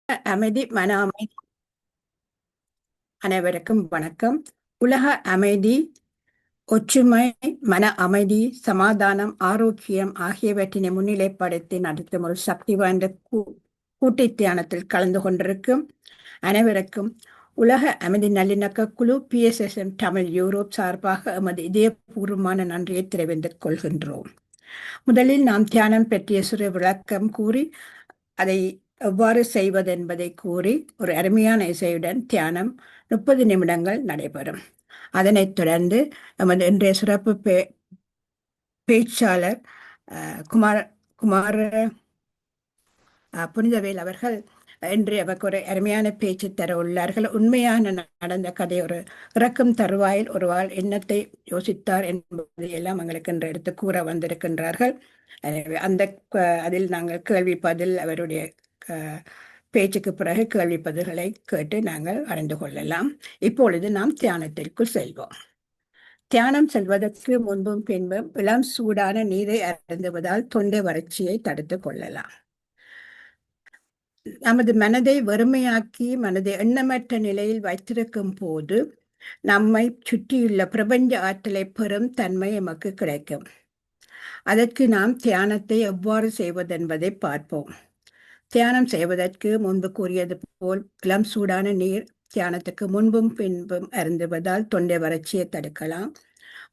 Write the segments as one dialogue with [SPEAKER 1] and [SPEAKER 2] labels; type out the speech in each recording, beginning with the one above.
[SPEAKER 1] அமைதி மன அமைதி. அனைவருக்கும் வணக்கம். உலக அமைதி, ஒற்றுமை, மன அமைதி, சமாதானம், ஆரோக்கியம் ஆகியவற்றினை முன்னிலைப்படுத்தி நடத்தும் ஒரு சக்தி வாய்ந்த கூட்டு தியானத்தில் கலந்து கொண்டிருக்கும் அனைவருக்கும் உலக அமைதி நல்லிணக்க குழு PSSM தமிழ் யூரோப் சார்பாக எமது இதயபூர்வமான நன்றியை தெரிவித்துக் கொள்கின்றோம். முதலில் நாம் தியானம் பற்றிய சிறு விளக்கம் கூறி அதை எவ்வாறு செய்வது என்பதை கூறி ஒரு அருமையான இசையுடன் தியானம் 30 நிமிடங்கள் நடைபெறும். அதனைத் தொடர்ந்து நமது இன்றைய சிறப்பு பேச்சாளர் குமார புனிதவேல் அவர்கள் இன்று அவருக்கு ஒரு அருமையான பேச்சு தர உள்ளார்கள். உண்மையான நடந்த கதை ஒரு இறக்கும் தருவாயில் ஒருவாள் எண்ணத்தை யோசித்தார் என்பதை எல்லாம் எங்களுக்கு இன்று எடுத்து கூற வந்திருக்கின்றார்கள். அந்த அதில் நாங்கள் கேள்வி பதில் அவருடைய பேச்சுக்கு பிறகு கேள்வி பதில்களை கேட்டு நாங்கள் அறிந்து கொள்ளலாம். இப்பொழுது நாம் தியானத்திற்குள் செல்வோம். தியானம் செல்வதற்கு முன்பும் பின்பும் இளம் சூடான நீரை அருந்துவதால் தொண்டை வறட்சியை தடுத்துக் கொள்ளலாம். நமது மனதை வெறுமையாக்கி மனதை எண்ணமற்ற நிலையில் வைத்திருக்கும் போது நம்மை சுற்றியுள்ள பிரபஞ்ச ஆற்றலை பெறும் தன்மை எமக்கு கிடைக்கும். அதற்கு நாம் தியானத்தை எவ்வாறு செய்வதென்பதை பார்ப்போம். தியானம் செய்வதற்கு முன்பு கூறியது போல் இளம் சூடான நீர் தியானத்துக்கு முன்பும் பின்பும் அருந்துவதால் தொண்டை வறட்சியை தடுக்கலாம்.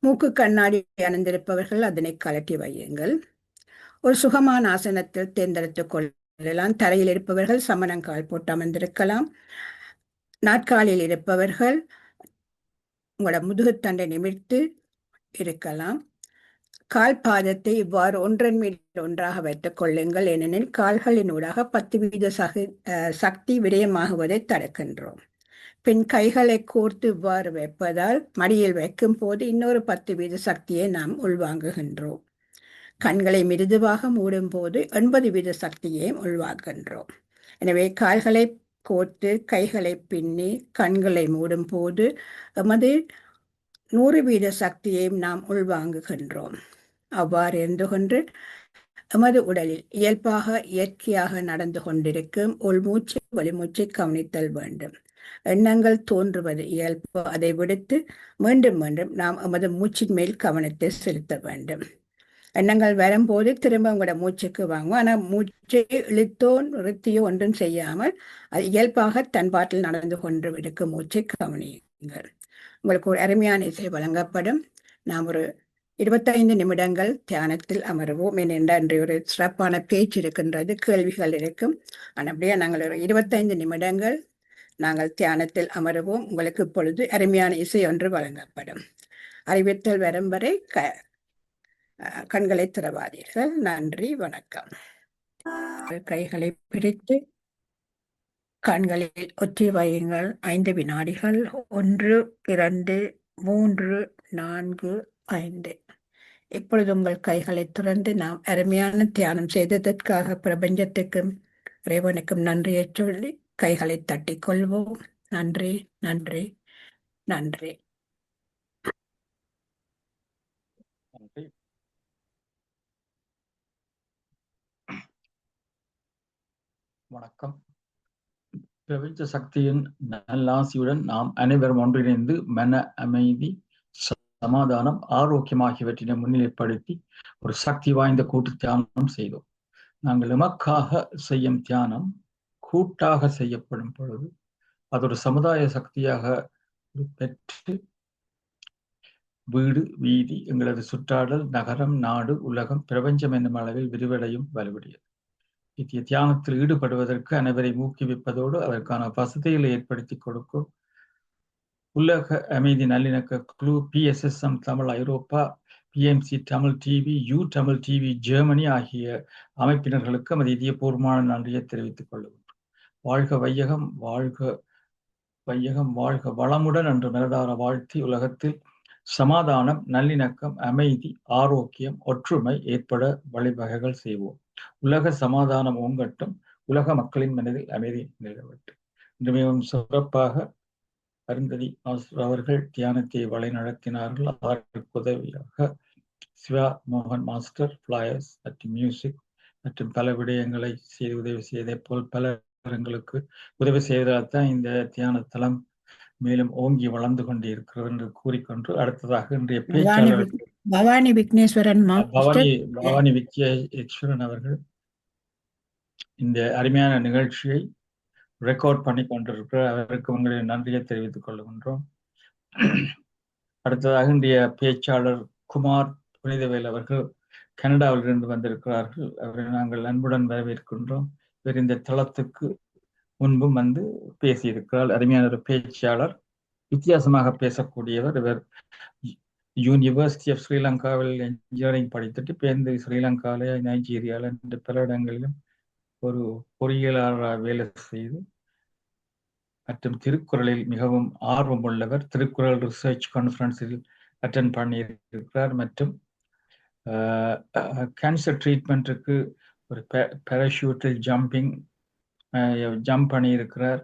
[SPEAKER 1] மூக்கு கண்ணாடி அணிந்திருப்பவர்கள் அதனை கழட்டி வையுங்கள். ஒரு சுகமான ஆசனத்தில் தேர்ந்தெடுத்துக் கொள்ளலாம். தரையில் இருப்பவர்கள் சமணங்கால் போட்டு அமர்ந்திருக்கலாம். நாற்காலியில் இருப்பவர்கள் உங்களோட முதுகுத்தண்டை நிமிர்த்து இருக்கலாம். கால் பாதத்தை இவ்வாறு ஒன்றன் மீது ஒன்றாக வைத்துக் கொள்ளுங்கள். ஏனெனில் கால்களினூடாக 10% சக்தி விரயமாகுவதை தடுக்கின்றோம். பின் கைகளை கோர்த்து இவ்வாறு வைப்பதால் மடியில் வைக்கும் போது இன்னொரு 10% சக்தியை நாம் உள்வாங்குகின்றோம். கண்களை மிருதுவாக மூடும் போது 80% சக்தியையும் உள்வாங்குகின்றோம். எனவே கால்களை கோர்த்து கைகளை பின்னி கண்களை மூடும் போது எமது 100% சக்தியையும் நாம் உள்வாங்குகின்றோம். அவ்வாறு இருந்து கொண்டு எமது உடலில் இயல்பாக இயற்கையாக நடந்து கொண்டிருக்கும் உள்மூச்சு வெளிமூச்சை கவனித்தல் வேண்டும். எண்ணங்கள் தோன்றுவது இயல்பு. அதை விடுத்து மீண்டும் மீண்டும் நாம் எமது மூச்சின் மேல் கவனத்தை செலுத்த வேண்டும். எண்ணங்கள் வரும்போது திரும்ப உங்களோட மூச்சுக்கு வாங்குவோம். ஆனால் மூச்சை இழுத்தோ நிறுத்தியோ ஒன்றும் செய்யாமல் அது இயல்பாக தன்பாட்டில் நடந்து கொண்டு இருக்கும் மூச்சை கவனியுங்கள். உங்களுக்கு ஒரு அருமையான இசை வழங்கப்படும். நாம் ஒரு 25 நிமிடங்கள் தியானத்தில் அமருவோம். ஏனென்றால் இன்று ஒரு சிறப்பான பேச்சு இருக்கின்றது, கேள்விகள் இருக்கும். அப்படியே நாங்கள் ஒரு 25 நிமிடங்கள் நாங்கள் தியானத்தில் அமருவோம். உங்களுக்கு இப்பொழுது அருமையான இசை ஒன்று வழங்கப்படும். அறிவித்தல் வரும் வரை கண்களை திறவாதீர்கள். நன்றி, வணக்கம். கைகளை பிரித்து கண்களில் ஒற்றி வையுங்கள். 5 வினாடிகள். 1, 2, 3, 4, 5. இப்பொழுது உங்கள் கைகளை திறந்து நாம் அருமையான தியானம் செய்ததற்காக பிரபஞ்சத்துக்கும் இறைவனுக்கும் நன்றியை சொல்லி கைகளை தட்டிக் கொள்வோம். நன்றி, நன்றி, நன்றி.
[SPEAKER 2] வணக்கம். பிரபஞ்ச சக்தியின் நல்லாசியுடன் நாம் அனைவரும் ஒன்றிணைந்து மன அமைதி, சமாதானம், ஆரோக்கியம் ஆகியவற்றினை முன்னிலைப்படுத்தி ஒரு சக்தி வாய்ந்த கூட்டு தியானம் செய்தோம். நாங்கள் எமக்காக செய்யும் தியானம் கூட்டாக செய்யப்படும் பொழுது அது ஒரு சமுதாய சக்தியாக பெற்று வீடு, வீதி, எங்களது சுற்றாடல், நகரம், நாடு, உலகம், பிரபஞ்சம் என்னும் அளவில் விரிவடையும் வலுவடையும். தியானத்தில் ஈடுபடுவதற்கு அனைவரை ஊக்குவிப்பதோடு அதற்கான வசதிகளை ஏற்படுத்தி கொடுக்கும் உலக அமைதி நல்லிணக்க குழு PSSM தமிழ் ஐரோப்பா, PMC Tamil TV, Tamil TV Germany ஆகிய அமைப்பினர்களுக்கு நமது இதயபூர்வமான நன்றியை தெரிவித்துக் கொள்ளுகின்றோம். வாழ்க வையகம், வாழ்க வையகம், வாழ்க வளமுடன் என்று மனதார வாழ்த்தி உலகத்தில் சமாதானம், நல்லிணக்கம், அமைதி, ஆரோக்கியம், ஒற்றுமை ஏற்பட வழிவகைகள் செய்வோம். உலக சமாதானம் ஓங்கட்டும், உலக மக்களின் மனதில் அமைதி நிலவட்டும். இன்று மிகவும் சிறப்பாக அருந்ததி மாஸ்டர் அவர்கள் தியானத்தை வழிநடத்தினார்கள். அதற்கு உதவியாக சிவா மோகன் மாஸ்டர், ஃபிளையர்ஸ் மற்றும் மியூசிக் மற்றும் பல விடயங்களை செய்து உதவி செய்ததை போல் பல எங்களுக்கு உதவி செய்வதால் தான் இந்த தியான தளம் மேலும் ஓங்கி வளர்ந்து கொண்டு இருக்கிறது என்று கூறிக்கொண்டு அடுத்ததாக இன்றைய பேச்சாளர்
[SPEAKER 1] பவானி விக்னேஸ்வரன்
[SPEAKER 2] பவானி
[SPEAKER 1] மாஸ்டர்.
[SPEAKER 2] பவானி விக்னேஸ்வரன் அவர்கள் இந்த அருமையான நிகழ்ச்சியை ரெக்கார்ட் பண்ணி கொண்டிருக்கிறார். அவருக்கு உங்களின் நன்றியை தெரிவித்துக் கொள்கின்றோம். அடுத்ததாக இன்றைய பேச்சாளர் குமார் புனிதவேல் அவர்கள் கனடாவிலிருந்து வந்திருக்கிறார்கள். அவரை நாங்கள் அன்புடன் வரவேற்கின்றோம். இவர் இந்த தளத்துக்கு முன்பும் வந்து பேசியிருக்கிறார். அருமையான ஒரு பேச்சாளர், வித்தியாசமாக பேசக்கூடியவர். இவர் யூனிவர்சிட்டி ஆஃப் ஸ்ரீலங்காவில் என்ஜினியரிங் படித்துட்டு பேருந்து ஸ்ரீலங்காவில், நைஜீரியாவில் இந்த பல இடங்களிலும் ஒரு பொறியியலாளராக வேலை செய்து மற்றும் திருக்குறளில் மிகவும் ஆர்வம் உள்ளவர். திருக்குறள் ரிசர்ச் கான்ஃபரன்ஸில் அட்டன் பண்ணியிருக்கிறார் மற்றும் கேன்சர் ட்ரீட்மெண்ட்டுக்கு ஒரு பேராஷூட்டில் ஜம்ப் பண்ணியிருக்கிறார்.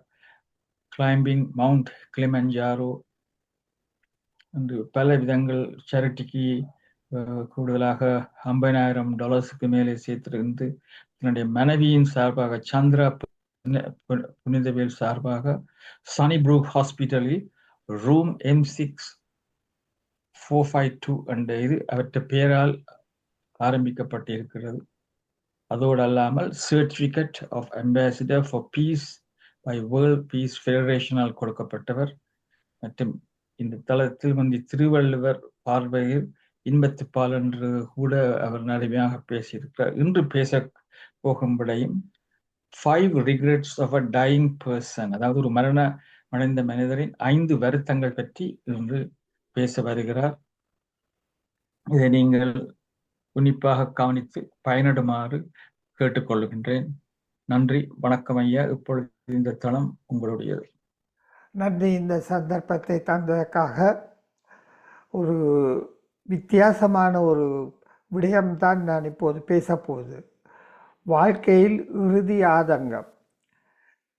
[SPEAKER 2] கிளைம்பிங் மவுண்ட் கிளிமஞ்சாரோ என்று பல விதங்கள் சேரிட்டிக்கு கூடுதலாக $50,000 மேலே சேர்த்திருந்து தன்னுடைய மனைவியின் சார்பாக சந்திரா புனிதவேல் சார்பாக சனிப்ரூக் ஹாஸ்பிட்டலில் ரூம் M6452 என்ற இது அவற்றை பெயரால் ஆரம்பிக்கப்பட்டிருக்கிறது. அதோடு அல்லாமல் certificate of ambassador for peace by world peace ஃபெடரேஷனால் கொடுக்கப்பட்டவர். மற்றும் இந்த தளத்தில் வந்து திருவள்ளுவர் பார்வையில் இன்பத்துப்பால் என்று கூட அவர் நடுமையாக பேசியிருக்கிறார். இன்று பேச போகும் விடையும் 5 regrets of a dying person, அதாவது ஒரு மரணமடைந்த மனிதரின் 5 வருத்தங்கள் பற்றி இன்று பேச வருகிறார். இதை நீங்கள் உன்னிப்பாக கவனித்து பயனிடுமாறு கேட்டுக்கொள்கின்றேன். நன்றி, வணக்கம் ஐயா. இப்பொழுது இந்த தளம் உங்களுடையது.
[SPEAKER 3] நன்றி. இந்த சந்தர்ப்பத்தை தந்ததற்காக. ஒரு வித்தியாசமான ஒரு விடயம்தான் நான் இப்போது பேசப்போகுது. வாழ்க்கையில் இறுதி ஆதங்கம்.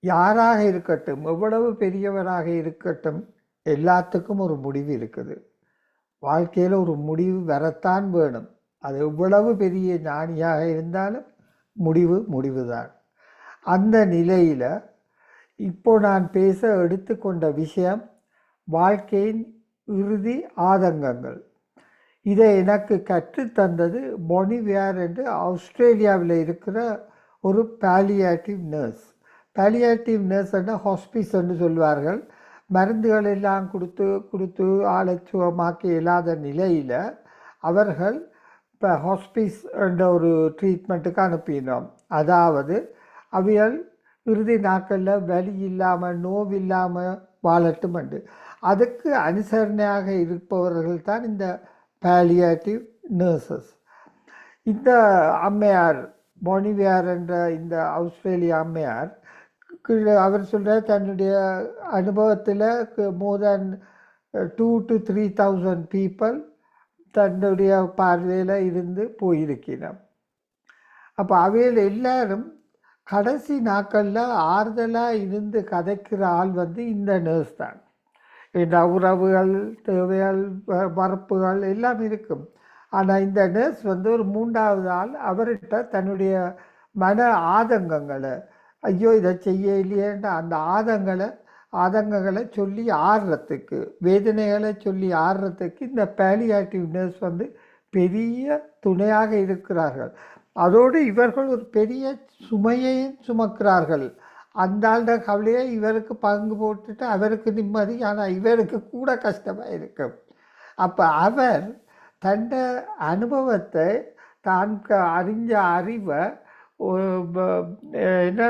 [SPEAKER 3] யாராக இருக்கட்டும், எவ்வளவு பெரியவராக இருக்கட்டும், எல்லாத்துக்கும் ஒரு முடிவு இருக்குது. வாழ்க்கையில் ஒரு முடிவு வரத்தான் வேணும். அது எவ்வளவு பெரிய ஞானியாக இருந்தாலும் முடிவுதான். அந்த நிலையில் இப்போ நான் பேச எடுத்துக்கொண்ட விஷயம் வாழ்க்கையின் இறுதி ஆதங்கங்கள். இதை எனக்கு கற்றுத்தந்தது பொனிவேர் என்று ஆஸ்திரேலியாவில் இருக்கிற ஒரு பாலியேட்டிவ் நர்ஸ். பாலியேட்டிவ் நர்ஸ் என்ற ஹாஸ்பிஸ் என்று சொல்வார்கள். மருந்துகள் எல்லாம் கொடுத்து ஆளை சுகமாக்க இயலாத நிலையில் அவர்கள் இப்போ ஹாஸ்பிஸ் என்ற ஒரு ட்ரீட்மெண்ட்டுக்கு அனுப்பினோம். அதாவது அவைகள் இறுதி நாட்களில் வலி இல்லாமல் நோவில்லாமல் வாழட்டும் என்று. அதுக்கு அனுசரணையாக இருப்பவர்கள் தான் இந்த பாலியேட்டிவ் நர்சஸ். இந்த அம்மையார் பொனிவேர் என்ற இந்த ஆஸ்திரேலிய அம்மையார் அவர் சொல்கிற தன்னுடைய அனுபவத்தில் மோர் தேன் 2,000 to 3,000 people தன்னுடைய பார்வையில் இருந்து போயிருக்கிறோம். அப்போ அவையில் எல்லாரும் கடைசி நாட்களில் ஆறுதலாக இருந்து கதைக்கிற ஆள் வந்து இந்த நர்ஸ் தான். இந்த உறவுகள், தேவைகள், மறுப்புகள் எல்லாம் இருக்கும். ஆனால் இந்த நர்ஸ் வந்து ஒரு 3வது ஆள். அவர்கிட்ட தன்னுடைய மன ஆதங்கங்களை, ஐயோ இதை செய்ய இல்லையேன்ற அந்த ஆதங்கங்களை சொல்லி ஆடுறதுக்கு, வேதனைகளை சொல்லி ஆடுறதுக்கு இந்த பாலியேட்டிவ் நர்ஸ் வந்து பெரிய துணையாக இருக்கிறார்கள். அதோடு இவர்கள் ஒரு பெரிய சுமையையும் சுமக்கிறார்கள். அந்த ஆண்ட கவலையை இவருக்கு பங்கு போட்டுட்டு அவருக்கு நிம்மதி, ஆனால் இவருக்கு கூட கஷ்டமாக இருக்கும். அப்போ அவர் தன் அனுபவத்தை தான் அறிஞ்ச அறிவை என்ன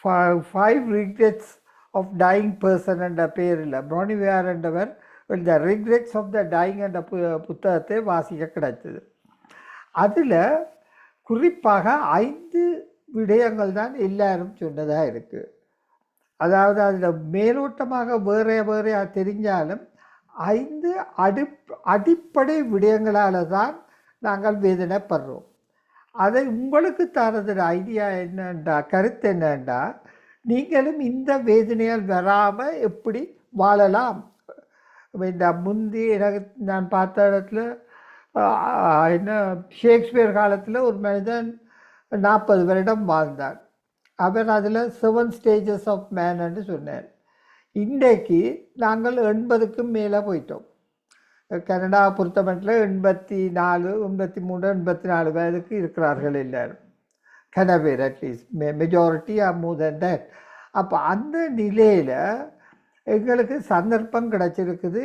[SPEAKER 3] 5 regrets of dying person என்ற பேரில் பொனிவேர் என்றவர் இந்த ரிக்ரெட்ஸ் ஆஃப் த டைங் என்ற புத்தகத்தை வாசிக்க கிடைச்சது. அதில் குறிப்பாக 5 விடயங்கள் தான் எல்லாரும் சொன்னதாக இருக்குது. அதாவது அதில் மேலோட்டமாக வேறையாக தெரிஞ்சாலும் 5 அடிப்படை விடயங்களால் தான் நாங்கள் வேதனைப்படுறோம். அதை உங்களுக்கு தரது ஐடியா என்னண்டா, கருத்து என்னண்டா, நீங்களும் இந்த வேதனையால் வராமல் எப்படி வாழலாம். இந்த முந்தி எனக்கு நான் பார்த்த இடத்துல என்ன ஷேக்ஸ்பியர் காலத்தில் ஒரு மனிதன் 40 வருடம் வாழ்ந்தார். அவர் அதில் 7 stages of manன்னு சொன்னார். இன்றைக்கு நாங்கள் 80க்கும் மேலே போயிட்டோம். கனடாவை பொறுத்தமட்டில் 84, 83, 84 வயதுக்கு இருக்கிறார்கள் எல்லாரும். கனவேர் at least majority are more than that. அப்போ அந்த நிலையில் எங்களுக்கு சந்தர்ப்பம் கிடச்சிருக்குது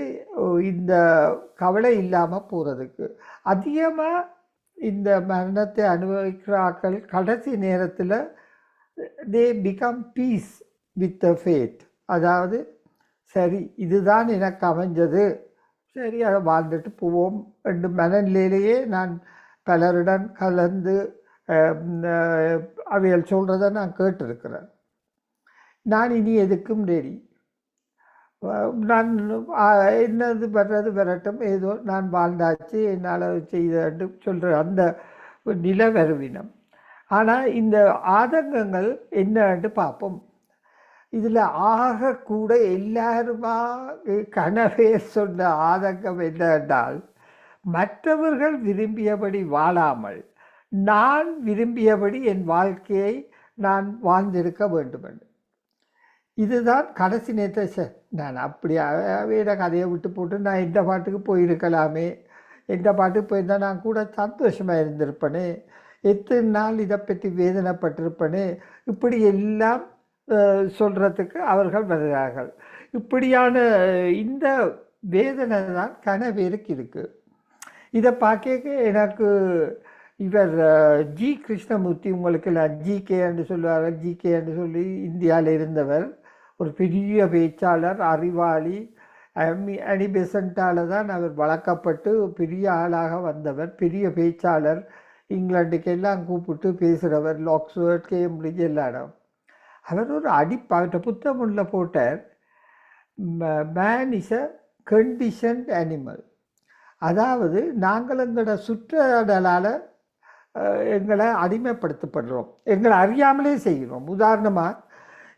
[SPEAKER 3] இந்த கவலை இல்லாமல் போகிறதுக்கு. அதிகமாக இந்த மரணத்தை அனுபவிக்கிறார்கள் கடைசி நேரத்தில் they become peace with the fate. அதாவது சரி இதுதான் எனக்கு அமைஞ்சது, சரி அதை வாழ்ந்துட்டு போவோம் ரெண்டு மனநிலையிலேயே நான் பலருடன் கலந்து அவைகள் சொல்கிறத நான் கேட்டிருக்கிறேன். நான் இனி எதுக்கும் ரெடி, நான் என்னது வர்றது வரட்டும், ஏதோ நான் வாழ்ந்தாச்சு என்னால் செய்தன்னு சொல்கிற அந்த நில வருவினம். ஆனால் இந்த ஆதங்கங்கள் என்னன்னு பார்ப்போம். இதில் ஆகக்கூட எல்லாருமா கனவேர் சொன்ன ஆதங்கம் என்னென்றால், மற்றவர்கள் விரும்பியபடி வாழாமல் நான் விரும்பியபடி என் வாழ்க்கையை நான் வாழ்ந்திருக்க வேண்டும் என்று. இதுதான் கடைசி நேரத்தை சார் நான் அப்படி வேற கதையை விட்டு போட்டு நான் எந்த பாட்டுக்கு போயிருக்கலாமே, எந்த பாட்டுக்கு போயிருந்தால் நான் கூட சந்தோஷமாக இருந்திருப்பேனே, எத்தனை நாள் இதை பற்றி வேதனைப்பட்டிருப்பேனே, இப்படி எல்லாம் சொல்கிறதுக்கு அவர்கள் வருகிறார்கள். இப்படியான இந்த வேதனை தான் கனவேருக்கு இருக்குது. இதை பார்க்க எனக்கு இவர் ஜி கிருஷ்ணமூர்த்தி, உங்களுக்கு ஜிகே என்று சொல்லுவார்கள், ஜிகே என்று சொல்லி இந்தியாவில் இருந்தவர், ஒரு பெரிய பேச்சாளர், அறிவாளி. அனி பெசண்டால் தான் அவர் வளர்க்கப்பட்டு பெரிய ஆளாக வந்தவர், பெரிய பேச்சாளர், இங்கிலாந்துக்கு எல்லாம் கூப்பிட்டு பேசுகிறவர், ஆக்ஸ்ஃபோர்ட், கேம்பிரிட்ஜ் எல்லாரும். அவர் ஒரு அவர்கிட்ட புத்தகமுள்ள போட்டார், man is a conditioned animal. அதாவது நாங்கள் எங்களோட சுற்றுலால் எங்களை அடிமைப்படுத்தப்படுறோம், எங்களை அறியாமலே செய்கிறோம். உதாரணமாக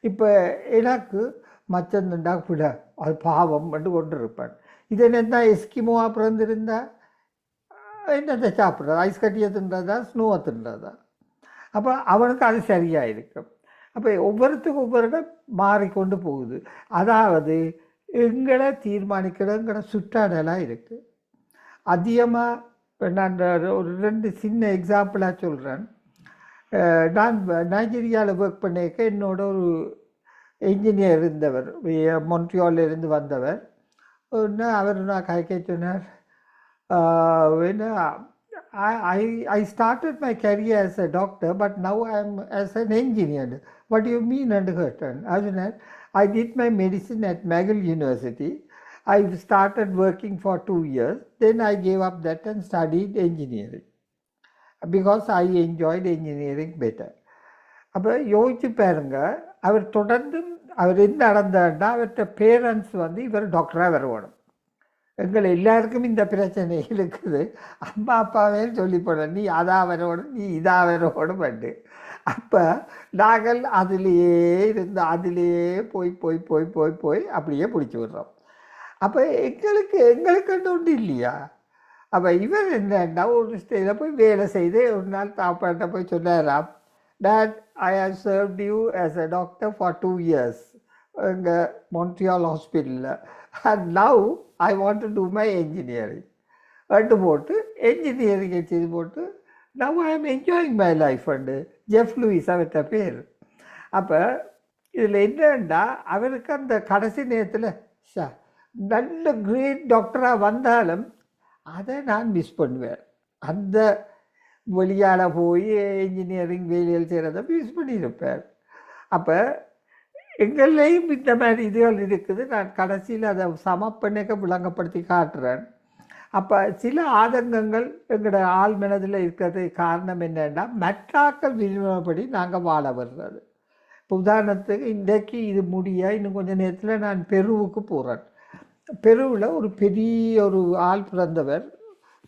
[SPEAKER 3] இப்போ எனக்கு மச்சந்தண்டா விட அது பாவம் என்று கொண்டு இருப்பேன். இது என்ன எஸ்கிமோவாக பிறந்திருந்தா என்னத்தை சாப்பிட்றதா, ஐஸ் கட்டியை தின்றதா, ஸ்னோவை தின்றதா? அப்போ அவனுக்கு அது சரியாக இருக்கும். அப்போ ஒவ்வொருத்துக்கும் ஒவ்வொரு மாறிக்கொண்டு போகுது. அதாவது எங்களை தீர்மானிக்கிற எங்களோட சுற்றாடலாக இருக்குது. அதிகமாக இப்போ நான் ஒரு 2 சின்ன எக்ஸாம்பிளாக சொல்கிறேன். நான் நைஜீரியாவில் ஒர்க் பண்ணிக்க என்னோட ஒரு என்ஜினியர் இருந்தவர், மொன்ட்ரியாலில் இருந்து வந்தவர். அவர் நான் கைக்க சொன்னார், I started my career as a doctor, but now I am as an engineer. What do you mean? And I did my medicine at McGill University. I started working for 2 years. Then I gave up that and studied engineering because I enjoyed engineering better. அப்போ யோசிச்சு பாருங்க, அவர் தொடர்ந்து அவர் என்ன நடந்தாருன்னா, அவர்கிட்ட parents இவர் டாக்டராக வரணும். எங்கள் எல்லாருக்கும் இந்த பிரச்சனை இருக்குது. அம்மா அப்பாவே சொல்லி போடணும், நீ அதாக வரணும், நீ இதாக வரணும் பட்டு. அப்போ நாங்கள் அதிலேயே இருந்து அதிலேயே போய் போய் போய் போய் போய் அப்படியே பிடிச்சி விடுறோம். அப்போ எங்களுக்கு ஒன்று இல்லையா? அப்போ இவர் என்னன்னா ஒரு ஸ்டேஜில் போய் வேலை செய்து ஒரு நாள் தாப்பாட்ட போய் சொன்னாராம், Dad, I have served you as a doctor for 2 years எங்கள் மொன்ட்ரியால் ஹாஸ்பிட்டலில், and now I want to do my engineering. And போட்டு என்ஜினியரிங்கை செய்து போட்டு now I am enjoying my life. And Jeff Lewis அவர்கிட்ட பேர். அப்போ இதில் என்னன்னா அவருக்கு அந்த கடைசி நேரத்தில் நல்ல கிரேட் டாக்டராக வந்தாலும் அதை நான் மிஸ் பண்ணுவேன். அந்த வெளியால் போய் என்ஜினியரிங் வேலையில் செய்கிறத மிஸ் பண்ணியிருப்பேன். அப்போ எங்களையும் இந்த மாதிரி இதுகள் இருக்குது. நான் கடைசியில் அதை சமப்பண்ணிக்க விளங்கப்படுத்தி காட்டுறேன். அப்போ சில ஆதங்கங்கள் எங்களோட ஆள் மனதில் இருக்கிறதுக்கு காரணம் என்னென்னா, மற்றாக்கள் விரும்பினபடி நாங்கள் வாழ வர்றது. இப்போ உதாரணத்துக்கு இன்றைக்கு இது முடிய இன்னும் கொஞ்சம் நேரத்தில் நான் பெருவுக்கு போகிறேன். பெருவில் ஒரு பெரிய ஒரு ஆள் பிறந்தவர்.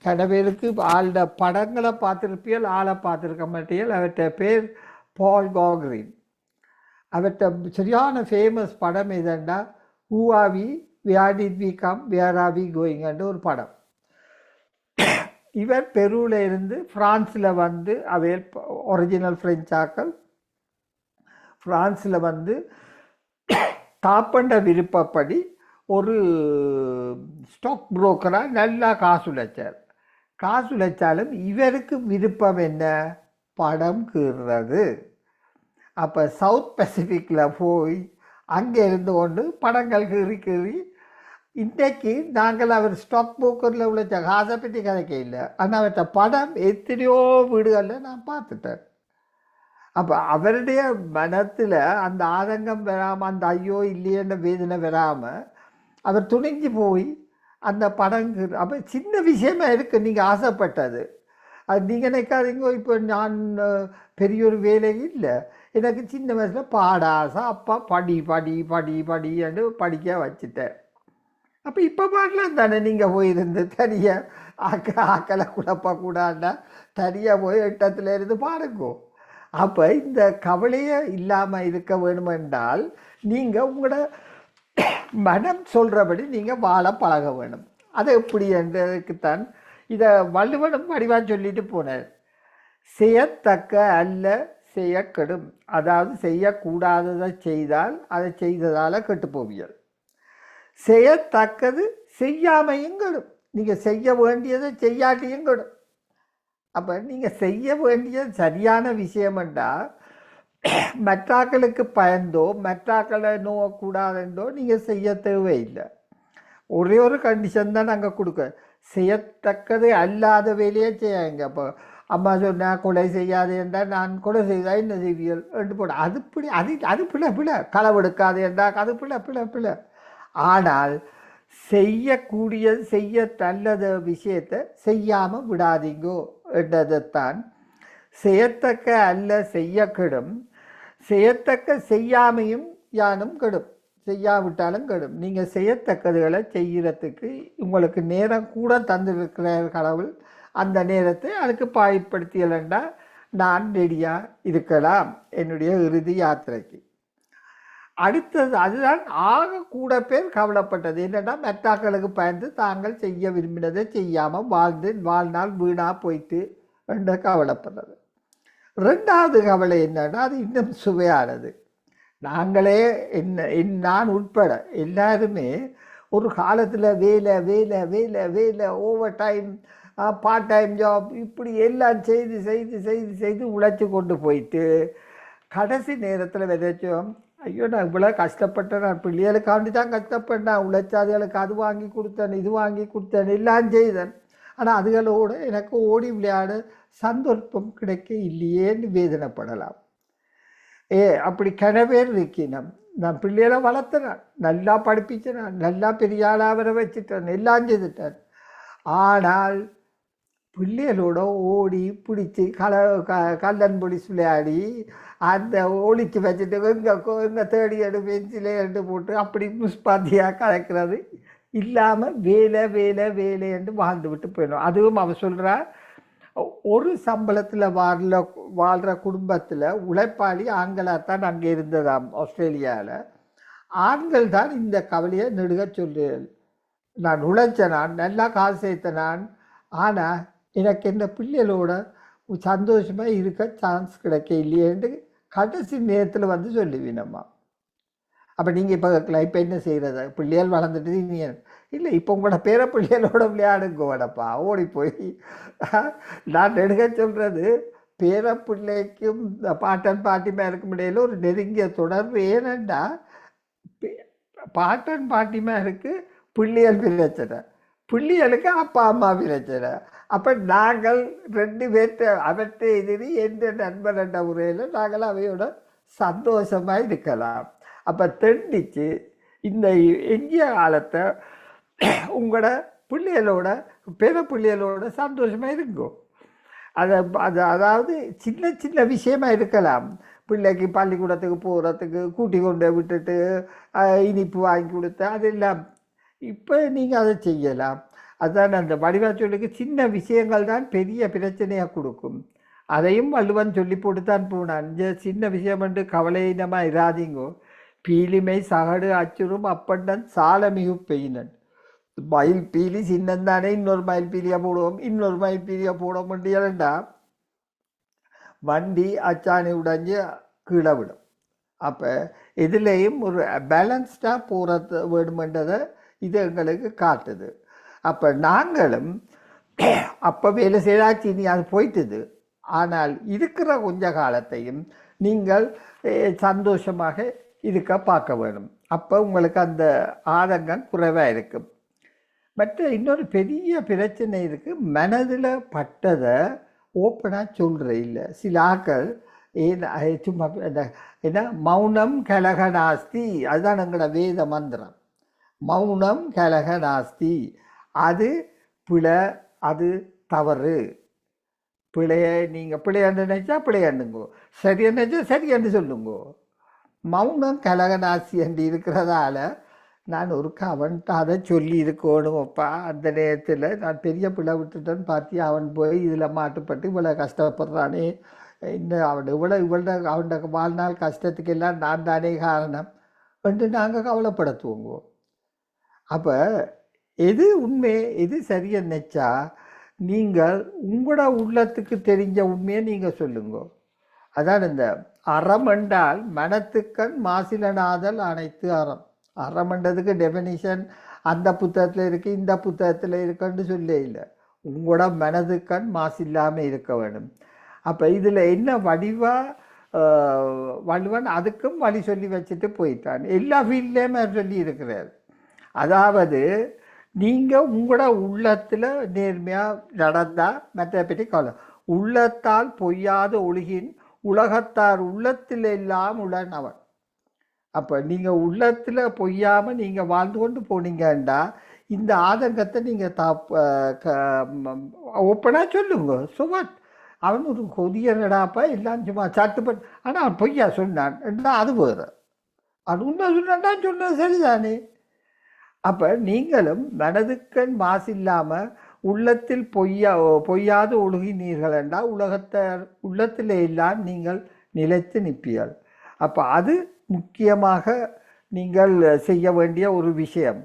[SPEAKER 3] கனவேருக்கு ஆளோட படங்களை பார்த்துருப்பியல், ஆளை பார்த்துருக்க மாட்டியல். அவர்கிட்ட பேர் பால் காக்ரின். அவர்கிட்ட சரியான ஃபேமஸ் படம் எதுன்னா who are we, where did we come, where are we கோயிங்கன்ற ஒரு படம். இவர் பெருவில் இருந்து ஃப்ரான்ஸில் அவையில் ஒரிஜினல் ஃப்ரெஞ்சாக்கள் பிரான்ஸில் வந்து தாப்பண்ட விருப்பப்படி ஒரு ஸ்டாக் புரோக்கராக நல்லா காசு உழைச்சார். காசு உழைச்சாலும் இவருக்கு விருப்பம் என்ன? படம் கீறுறது. அப்போ சவுத் பசிபிக்கில் போய் அங்கே இருந்து கொண்டு படங்கள் கீறி கீறி இன்றைக்கு நாங்கள் அவர் ஸ்டாக் புரோக்கரில் உழைச்ச காசை பற்றி கதைக்க இல்லை. ஆனால் அவர்கிட்ட படம் எத்தனையோ வீடுகளில் நான் பார்த்துட்டேன். அப்போ அவருடைய மனத்தில் அந்த ஆதங்கம் வராமல், அந்த ஐயோ இல்லையன்ற வேதனை வராமல் அவர் துணிஞ்சு போய் அந்த படங்கு அப்போ சின்ன விஷயமா இருக்குது நீங்கள் ஆசைப்பட்டது. அது நீங்கள் நினைக்காதீங்க இப்போ நான் பெரிய ஒரு வேலை இல்லை, எனக்கு சின்ன வயசில் பாடாசை, அப்பா படி படி படி படின்னு படிக்க வச்சுட்டேன். அப்போ இப்போ பாடலாம் தானே நீங்கள் போயிருந்து தனியாக ஆக்களை குழப்பக்கூடாண்டா தனியாக போய் எட்டத்தில் இருந்து பாருங்கோ. அப்போ இந்த கவலையே இல்லாமல் இருக்க வேணுமென்றால் நீங்கள் உங்களோட மனம் சொல்கிறபடி நீங்கள் வாழ பழக வேணும். அது எப்படி என்றதுக்குத்தான் இதை வள்ளுவனும் வடிவாக சொல்லிட்டு போனார். செய்யத்தக்க அல்ல செய்யக்கெடும். அதாவது செய்யக்கூடாததை செய்தால் அதை செய்ததால் கெட்டு போவியல். செய்யத்தக்கது செய்யாமையும் கெடும். நீங்கள் செய்ய வேண்டியதை செய்யாட்டியும் கெடும். அப்போ நீங்கள் செய்ய வேண்டியது சரியான விஷயமெண்டா மற்றாக்களுக்கு பயந்தோ மற்றாக்களை நோக்கக்கூடாதுன்றோ நீங்கள் செய்ய தேவையில்லை. ஒரே ஒரு கண்டிஷன் தான் நாங்கள் கொடுக்க, செய்யத்தக்கது அல்லாத வேலையே செய்யாங்க. அப்போ அம்மா சொன்னால் கொலை செய்யாது என்றால் நான் கொலை செய்தால் என்ன செய்வியல் ரெண்டு போட அது பிடி அது பிள்ளை பிள்ளை களவெடுக்காது என்றால் அது பிள்ளை பிள்ளை பிள்ளை. ஆனால் செய்யக்கூடியது செய்ய நல்லத விஷயத்தை செய்யாமல் விடாதீங்கோ என்றதைத்தான் செய்யத்தக்க அல்ல செய்ய கெடும், செய்யத்தக்க செய்யாமையும் யானும் கெடும். செய்யாவிட்டாலும் கெடும். நீங்கள் செய்யத்தக்கதுகளை செய்கிறதுக்கு உங்களுக்கு நேரம் கூட தந்திருக்கிற கடவுள் அந்த நேரத்தை அதுக்கு பாய்ப்படுத்தியலண்டா நான் ரெடியாக இருக்கலாம் என்னுடைய இறுதி யாத்திரைக்கு. அடுத்தது அதுதான் ஆக கூட பேர் கவலைப்பட்டது என்னென்னா மெட்டாக்களுக்கு பயந்து தாங்கள் செய்ய விரும்பினதை செய்யாமல் வாழ்நாள் வீணாக போயிட்டு என்ற கவலைப்படுறது. ரெண்டாவது கவலை என்னன்னா அது இன்னும் சுவையானது. நாங்களே நான் உட்பட எல்லாருமே ஒரு காலத்தில் வேலை வேலை வேலை வேலை over time part time job இப்படி எல்லாம் செய்து செய்து செய்து செய்து உழைச்சி கொண்டு போயிட்டு கடைசி நேரத்தில் விதைச்சோம், ஐயோ நான் இவ்வளோ கஷ்டப்பட்டேன், நான் பிள்ளைகளுக்காண்டி தான் கஷ்டப்பட்டேன், உழைச்சாதுகளுக்கு அது வாங்கி கொடுத்தேன் இது வாங்கி கொடுத்தேன் எல்லாம் செய்தேன், ஆனால் அதுகளோடு எனக்கு ஓடி விளையாட சந்தர்ப்பம் கிடைக்க இல்லையேன்னு வேதனைப்படலாம். அப்படி கனவேர் இருக்கணும். நான் பிள்ளைகளை வளர்த்துறேன், நல்லா படிப்பிச்சேன், நல்லா பெரிய ஆளாக வர வச்சுட்டேன், எல்லாம் செய்துட்டேன். ஆனால் பிள்ளைகளோட ஓடி பிடிச்சி கல்லன் பிடிச்சி விளையாடி அந்த ஒழிச்சு வச்சுட்டு எங்கே தேடி எடு பெஞ்சில் எடுத்து போட்டு அப்படி முஸ்பாத்தியாக கலக்கிறது இல்லாமல் வேலை வேலை வேலை என்று வாழ்ந்து விட்டு போயிடும். அதுவும் அவன் சொல்கிறா ஒரு சம்பளத்தில் வாழ்கிற குடும்பத்தில் உழைப்பாளி ஆண்களாகத்தான் அங்கே இருந்ததாம் ஆஸ்திரேலியாவில். ஆண்கள் தான் இந்த கவலையை நெடுக சொல்கிறேன். நான் உழைச்ச நான் நல்லா காசு சேர்த்த நான், ஆனால் எனக்கு என்ன பிள்ளைகளோட சந்தோஷமாக இருக்க சான்ஸ் கிடைக்க இல்லையேன்னு கடைசி நேரத்தில் வந்து சொல்லுவீனம்மா. அப்போ நீங்கள் இப்போ என்ன செய்கிறது, பிள்ளைகள் வளர்ந்துட்டு நீ இல்லை இப்போ உங்களோட பேர பிள்ளைகளோட விளையாடுங்கோடப்பா ஓடி போய். நான் நெடுக சொல்கிறது பேர பிள்ளைக்கும் பாட்டன் பாட்டிமாருக்கும் இடையில ஒரு நெருங்கிய தொடர்பு. ஏனெண்டா பாட்டன் பாட்டிமாருக்கு பிள்ளைகள் பிரச்சனை, பிள்ளைகளுக்கு அப்பா அம்மா பிரச்சனை. அப்போ நாங்கள் ரெண்டு பேர்த்த அவற்றை எதிரி என்ற நண்பர் என்ற முறையில் நாங்கள் அவையோட சந்தோஷமாக இருக்கலாம். அப்போ தெரிஞ்சிச்சு இந்த எஞ்சிய காலத்தை உங்களோட பிள்ளைகளோட பேர பிள்ளைகளோட சந்தோஷமாக இருக்கும். அதாவது சின்ன சின்ன விஷயமா இருக்கலாம். பிள்ளைக்கு பள்ளிக்கூடத்துக்கு போகிறதுக்கு கூட்டி கொண்டு விட்டுட்டு இனிப்பு வாங்கி கொடுத்து அதெல்லாம் இப்போ நீங்கள் அதை செய்யலாம். அதுதான் அந்த வடிவாச்சொல்லுக்கு சின்ன விஷயங்கள் தான் பெரிய பிரச்சனையாக கொடுக்கும். அதையும் வள்ளுவன் சொல்லி போட்டுத்தான் போனான். சின்ன விஷயம் என்று கவலையினமாக இராதீங்கோ, பீலிமை சகடு அச்சுறும் அப்பண்டன் சால மிகு பெயினன். மயில் பீலி சின்னந்தானே இன்னொரு மயில் பீலியாக போடுவோம், இன்னொரு மயில் பீலியாக போட முடியலண்டா வண்டி அச்சாணி உடைஞ்சு கீழே விடும். அப்போ இதுலேயும் ஒரு பேலன்ஸ்டாக போகிறது வேணுமென்றதை இது எங்களுக்கு காட்டுது. அப்போ நாங்களும் அப்போ வேலை செய்தாச்சு, இனி அது போயிட்டுது. ஆனால் இருக்கிற கொஞ்ச காலத்தையும் நீங்கள் சந்தோஷமாக இருக்க பார்க்க வேணும். அப்போ உங்களுக்கு அந்த ஆதங்கம் குறைவாக இருக்கும். மற்ற இன்னொரு பெரிய பிரச்சனை இருக்குது, மனதில் பட்டதை ஓப்பனாக சொல்கிற இல்லை. சில ஆக்கள் சும்மா என்ன மௌனம் கலக நாஸ்தி, அதுதான் எங்களோட வேத மந்திரம். மௌனம் கலக நாஸ்தி, அது பிழை, அது தவறு. பிழையை நீங்கள் பிழையாண்டு நினைச்சா பிழையாண்டுங்கோ, சரியா நினைச்சா சரியாண்டு சொல்லுங்கோ. மௌனம் கலகநாசி என்று இருக்கிறதால நான் ஒருக்கா அவன்கிட்ட அதை சொல்லி இருக்கணும்ப்பா. அந்த நேரத்தில் நான் பெரிய பிள்ளை விட்டுட்டேன்னு பார்த்தியா, அவன் போய் இதில் மாட்டுப்பட்டு இவ்வளோ கஷ்டப்படுறானே, இன்னும் அவனோட வாழ்நாள் கஷ்டத்துக்கெல்லாம் நான் தானே காரணம் என்று நாங்கள் கவலைப்படுத்துவோங்க. அப்போ எது உண்மை எது சரியா நினைச்சா நீங்கள் உங்களோட உள்ளத்துக்கு தெரிஞ்ச உண்மையை நீங்கள் சொல்லுங்க. அதான் இந்த அறம் என்றால் மனத்துக்கண் மாசிலனாதல் அனைத்து அறம். அறம்ன்றதுக்கு டெஃபினிஷன் அந்த புத்தகத்தில் இருக்குது இந்த புத்தகத்தில் இருக்குன்னு சொல்ல இல்லை. உங்களோட மனதுக்கண் மாசு இல்லாமல் இருக்க வேணும். அப்போ இதில் என்ன வள்ளுவன் அதுக்கும் வழி சொல்லி வச்சுட்டு போயிட்டான். எல்லா ஃபீல்ட்லேயுமே சொல்லி இருக்கிறார். அதாவது நீங்கள் உங்களோட உள்ளத்தில் நேர்மையாக நடந்தால் மற்ற பற்றி கவலை. உள்ளத்தால் பொய்யாத ஒழுகின் உலகத்தார் உள்ளத்தில் எல்லாம் உடன் அவன். அப்போ நீங்கள் உள்ளத்தில் பொய்யாமல் நீங்கள் வாழ்ந்து கொண்டு போனீங்கண்டா இந்த ஆதங்கத்தை நீங்கள் ஓப்பனாக சொல்லுங்க. சுவாட் அவன் ஒரு கொதியனடாப்பா எல்லாம் சும்மா சட்டுப்பட்டு, ஆனால் அவன் பொய்யா சொன்னான் என்றால் அது வேறு. அது உண்மை சொன்னான் சொன்னது சரிதானே. அப்போ நீங்களும் மனதுக்கண் மாசு இல்லாமல் உள்ளத்தில் பொய்யாது ஒழுகினீர்கள் என்றால் உலகத்தார் உள்ளத்தில் எல்லாம் நீங்கள் நிலைத்து நிற்பீர்கள். அப்போ அது முக்கியமாக நீங்கள் செய்ய வேண்டிய ஒரு விஷயம்.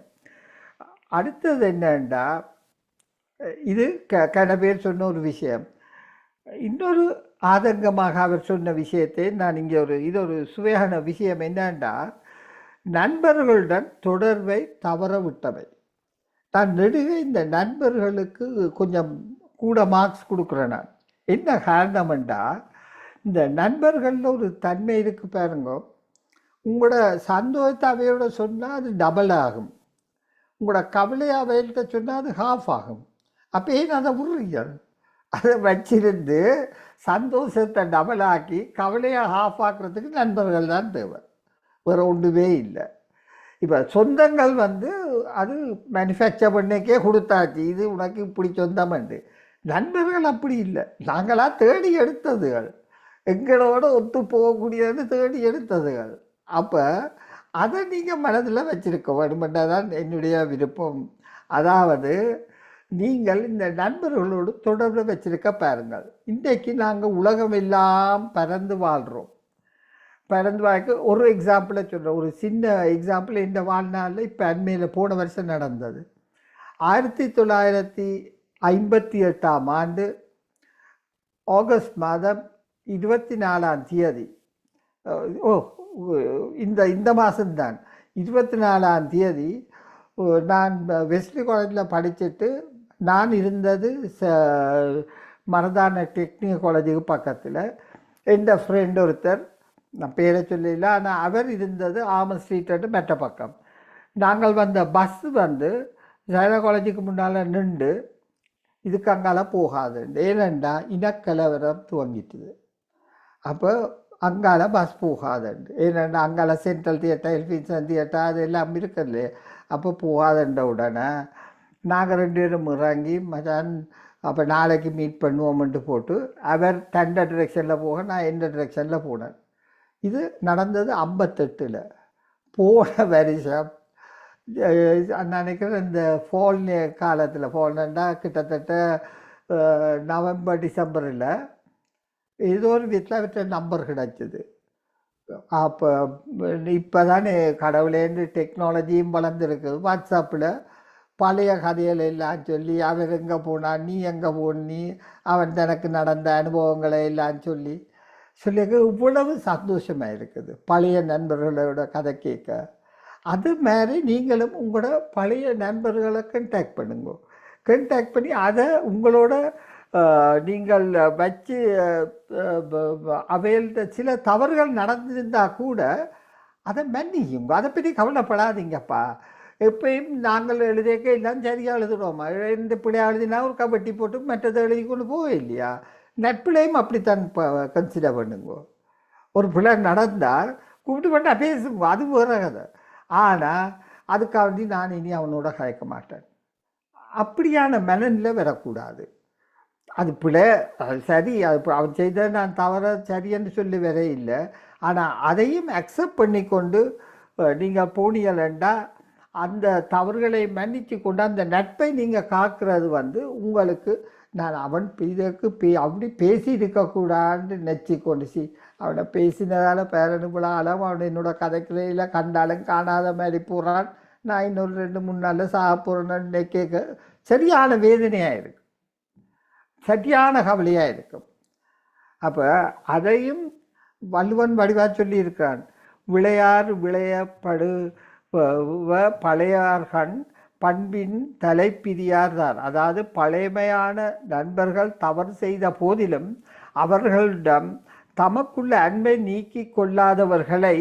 [SPEAKER 3] அடுத்தது என்னன்னா, இது கன பேர் சொன்ன ஒரு விஷயம். இன்னொரு ஆதங்கமாக அவர் சொன்ன விஷயத்தை நான் இங்கே இது ஒரு சுவையான விஷயம் என்னன்னா, நண்பர்களுடன் தொடர்பை தவற விட்டவை. நான் நெடுக இந்த நண்பர்களுக்கு கொஞ்சம் கூட மார்க்ஸ் கொடுக்குறேன். நான் என்ன காரணம்ண்டா, இந்த நண்பர்களில் ஒரு தன்மை இருக்கு பாருங்க. உங்களோட சந்தோஷத்தை அவையோட சொன்னால் அது டபுள் ஆகும், உங்களோட கவலையை அவையிட்ட சொன்னால் அது ஹாஃப் ஆகும். அப்போ ஏன் அதை விடுறீங்க? அதை வச்சிருந்து சந்தோஷத்தை டபுள் ஆக்கி கவலையை ஹாஃப் ஆக்குறதுக்கு நண்பர்கள் தான் தேவை, வேறு ஒன்றுமே இல்லை. இப்போ சொந்தங்கள் அது மேனுஃபேக்சர் பண்ணிக்கே கொடுத்தாச்சு, இது உனக்கு இப்படி சொந்தமண்டு. நண்பர்கள் அப்படி இல்லை, நாங்களாக தேடி எடுத்ததுகள், எங்களோட ஒத்து போகக்கூடியது தேடி எடுத்ததுகள். அப்போ அதை நீங்கள் மனதில் வச்சிருக்க வேணுமென்றதான் என்னுடைய விருப்பம். அதாவது நீங்கள் இந்த நண்பர்களோடு தொடர்பு வச்சிருக்க பாருங்கள். இன்றைக்கு நாங்கள் உலகம் எல்லாம் பறந்து வாழ்கிறோம். பறந்து வாழ்க்கை ஒரு எக்ஸாம்பிளை சொல்கிறேன், ஒரு சின்ன எக்ஸாம்பிள். இந்த வாழ்நாளில் இப்போ அண்மையில் போன வருஷம் நடந்தது. 1958ஆம் ஆண்டு ஆகஸ்ட் மாதம் 24ஆம் தேதி, இந்த மாதம்தான் 24ஆம் தேதி, நான் வெஸ்ட்லி காலேஜில் படிச்சுட்டு, நான் இருந்தது மரதான டெக்னிக்கல் காலேஜுக்கு பக்கத்தில். எந்த ஃப்ரெண்ட் ஒருத்தர், நான் பேரை சொல்லல, ஆனால் அவர் இருந்தது ஆமன் ஸ்ட்ரீட்டு மெட்ட பக்கம். நாங்கள் வந்த பஸ்ஸு ஜெயலலிதா காலேஜுக்கு முன்னால் நின்று இதுக்கு அங்கால போகாது, ஏனண்டா இனக்கலவரம் துவங்கிட்டுது. அப்போ அங்கால பஸ் போகாதுண்டு, ஏனண்டா அங்கால சென்ட்ரல் தியேட்டர், எல்பின்சன் தியேட்டர் அது எல்லாம் இருக்குது. அப்போ போகாதுன்ற உடனே நாங்கள் 2 பேரும் இறங்கி மச்சான் அப்போ நாளைக்கு மீட் பண்ணுவோம்ன்ட்டு போட்டு, அவர் தண்ட டிரெக்ஷனில் போக, நான் எந்த டிரெக்ஷனில் போனேன். இது நடந்தது 58. போன வருஷம் நான் நினைக்கிறேன் இந்த ஃபால் காலத்தில், ஃபால்னா கிட்டத்தட்ட நவம்பர் டிசம்பரில் ஏதோ ஒரு வீட்டில் அவற்ற நம்பர் கிடச்சிது. அப்போ இப்போ தானே கடவுளேன்னு டெக்னாலஜியும் வளர்ந்துருக்குது. வாட்ஸ்அப்பில் பழைய கதைகள் எல்லாம் சொல்லி, அவர் எங்கே போனான், நீ எங்கே போன, அவன் தனக்கு நடந்த அனுபவங்களை எல்லாம் சொல்லி சொல்லிக்க இவ்வளவு சந்தோஷமாக இருக்குது பழைய நண்பர்களோட கதை கேட்க. அது மாதிரி நீங்களும் உங்களோட பழைய நண்பர்களை கண்டாக்ட் பண்ணுங்க. கண்டாக்ட் பண்ணி அதை உங்களோட நீங்கள் வச்சு அவையில்ட சில தவறுகள் நடந்திருந்தால் கூட அதை மன்னிக்குங்க. அதை பற்றி கவலைப்படாதீங்கப்பா. எப்பயும் நாங்கள் எழுதிக்க எல்லாம் சரியாக எழுதுகிறோம். இந்த பிள்ளையா எழுதினா ஒரு கபட்டி போட்டு மற்றதை எழுதி கொண்டு போக இல்லையா? நட்பிள்ளையும் அப்படித்தான் கன்சிடர் பண்ணுங்க. ஒரு பிள்ளை நடந்தால் கூப்பிட்டு பண்ணா பேசுங்க, அது வேற கதை. ஆனால் அதுக்காண்டி நான் இனி அவனோட கலைக்க மாட்டேன். அப்படியான மனநிலை வரக்கூடாது. அது பிள்ளை, அது சரி, அது அவன் செய்த நான் தவற சரியென்று சொல்லி வர இல்லை. ஆனால் அதையும் அக்செப்ட் பண்ணி கொண்டு நீங்கள் போனீங்களா அந்த தவறுகளை மன்னிச்சு கொண்டு அந்த நட்பை நீங்கள் காக்கிறது உங்களுக்கு நான் அவன் இதற்கு அப்படி பேசி இருக்கக்கூடாதுன்னு நினச்சி கொண்டு அவனை பேசினதால் பேரனுக்குள்ளாலும் அவனை என்னோட கதைக்கிறையில் கண்டாலும் காணாத மாதிரி போகிறான், நான் இன்னொரு 2-3 நாளில் சாக போகிறேன்னு கேட்க சரியான வேதனையாக இருக்கும், சரியான கவலையாக இருக்கும். அப்போ அதையும் வள்ளுவன் வடிவாக சொல்லியிருக்கிறான். விளையார் விளையப்படு பழையார்கண் பண்பின் தலைப்பிரியார் தான். அதாவது பழைமையான நண்பர்கள் தவறு செய்த போதிலும் அவர்களிடம் தமக்குள்ள அன்பை நீக்கி கொள்ளாதவர்களை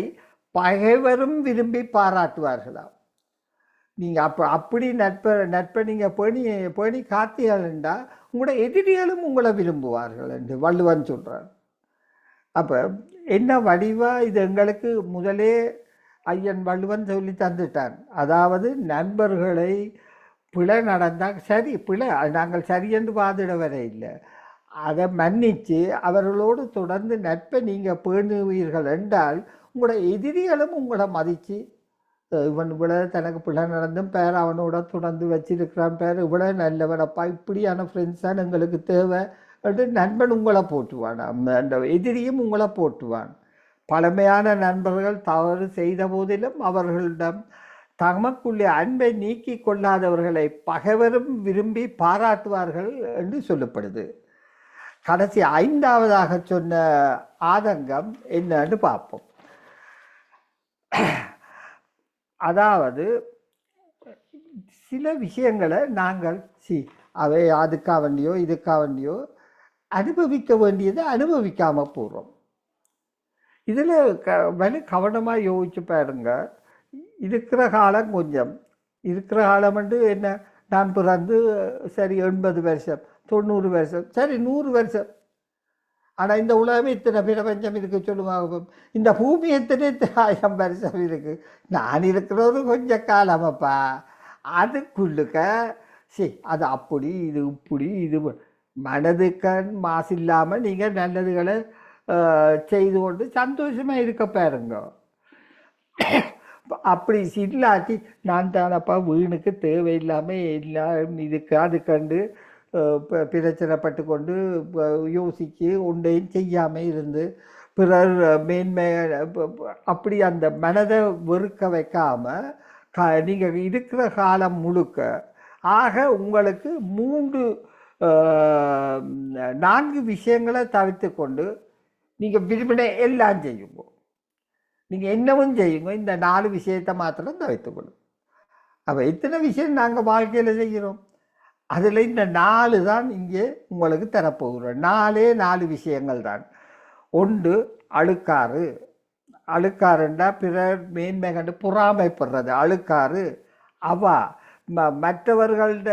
[SPEAKER 3] பகைவரும் விரும்பி பாராட்டுவார்களாம். நீங்கள் அப்படி நட்பை நீங்கள் பேணி காத்தீர்கள்டா உங்களோட எதிரிகளும் உங்களை விரும்புவார்கள் என்று வள்ளுவன் சொல்கிறார். அப்போ என்ன வடிவாக இது எங்களுக்கு முதலே ஐயன் வள்ளுவன் சொல்லி தந்துட்டான். அதாவது நண்பர்களை பிழை நடந்தால் சரி, பிழை நாங்கள் சரியென்று வாதிட வர இல்லை, அதை மன்னித்து அவர்களோடு தொடர்ந்து நட்பை நீங்கள் பேணுவீர்கள் என்றால் உங்களோட எதிரிகளும் உங்களை மதித்து இவன் இவ்வளோ தனக்கு பிள்ளை நடந்தும் பேர் அவனோட தொடர்ந்து வச்சிருக்கிறான், பேர் இவ்வளோ நல்லவனப்பா, இப்படியான ஃப்ரெண்ட்ஸ் தான் எங்களுக்கு தேவை என்று நண்பன் உங்களை போட்டுவான், அந்த எதிரியும் உங்களை போட்டுவான். பழமையான நண்பர்கள் தவறு செய்த போதிலும் அவர்களிடம் தமக்குள்ளே அன்பை நீக்கி கொள்ளாதவர்களை பகைவரும் விரும்பி பாராட்டுவார்கள் என்று சொல்லப்படுது. கடைசி 5வதாக சொன்ன ஆதங்கம் என்னன்னு பார்ப்போம். அதாவது சில விஷயங்களை நாங்கள் அவை அதுக்காக வேண்டியோ இதுக்காக வேண்டியோ அனுபவிக்க வேண்டியதை அனுபவிக்காமல் போகிறோம். இதில் கவனமாக யோசிச்சு பாருங்க. இருக்கிற காலம் கொஞ்சம், இருக்கிற காலம் என்ன, நான் பிறந்து சரி 80 வருஷம் 90 வருஷம் சரி 100 வருஷம். ஆனால் இந்த உலகமே இத்தனை பிரபஞ்சம் இருக்கு சொல்லுவாங்க, இந்த பூமி எத்தனை 1000 வருஷம் இருக்கு. நான் இருக்கிறது கொஞ்சம் காலமப்பா, அதுக்குள்ளுக்க அது அப்படி இது இப்படி இது மனதுக்கண் மாசு இல்லாமல் நீங்கள் நல்லதுகளை செய்து கொண்டு சந்தோஷமாக இருக்க பாருங்க. அப்படி இல்லாட்டி நான் தானப்பா வீணுக்கு தேவையில்லாமல் எல்லாம் இதுக்கு அது கண்டு பிரச்சனைப்பட்டு கொண்டு யோசித்து ஒன்றையும் செய்யாமல் இருந்து பிறர் மேன்மை அப்படி அந்த மனதை வெறுக்க வைக்காமல் நீங்கள் இருக்கிற காலம் முழுக்க ஆக உங்களுக்கு 4 விஷயங்களை தவிர்த்து கொண்டு நீங்கள் விரும்பின எல்லாம் செய்யுங்க. நீங்கள் என்னவும் செய்யுங்க, இந்த 4 விஷயத்தை மாத்திரம் தவிர்த்துக்கொள்ளும். அப்போ இத்தனை விஷயம் நாங்கள் வாழ்க்கையில் செய்கிறோம், அதில் இந்த 4 தான் இங்கே உங்களுக்கு தரப்போகிறோம். 4 விஷயங்கள் தான். 1 அழுக்காறு. அழுக்காறுண்டா பிறர் மேன்மை கண்டு பொறாமைப்படுறது அழுக்காறு. அவா மற்றவர்களோட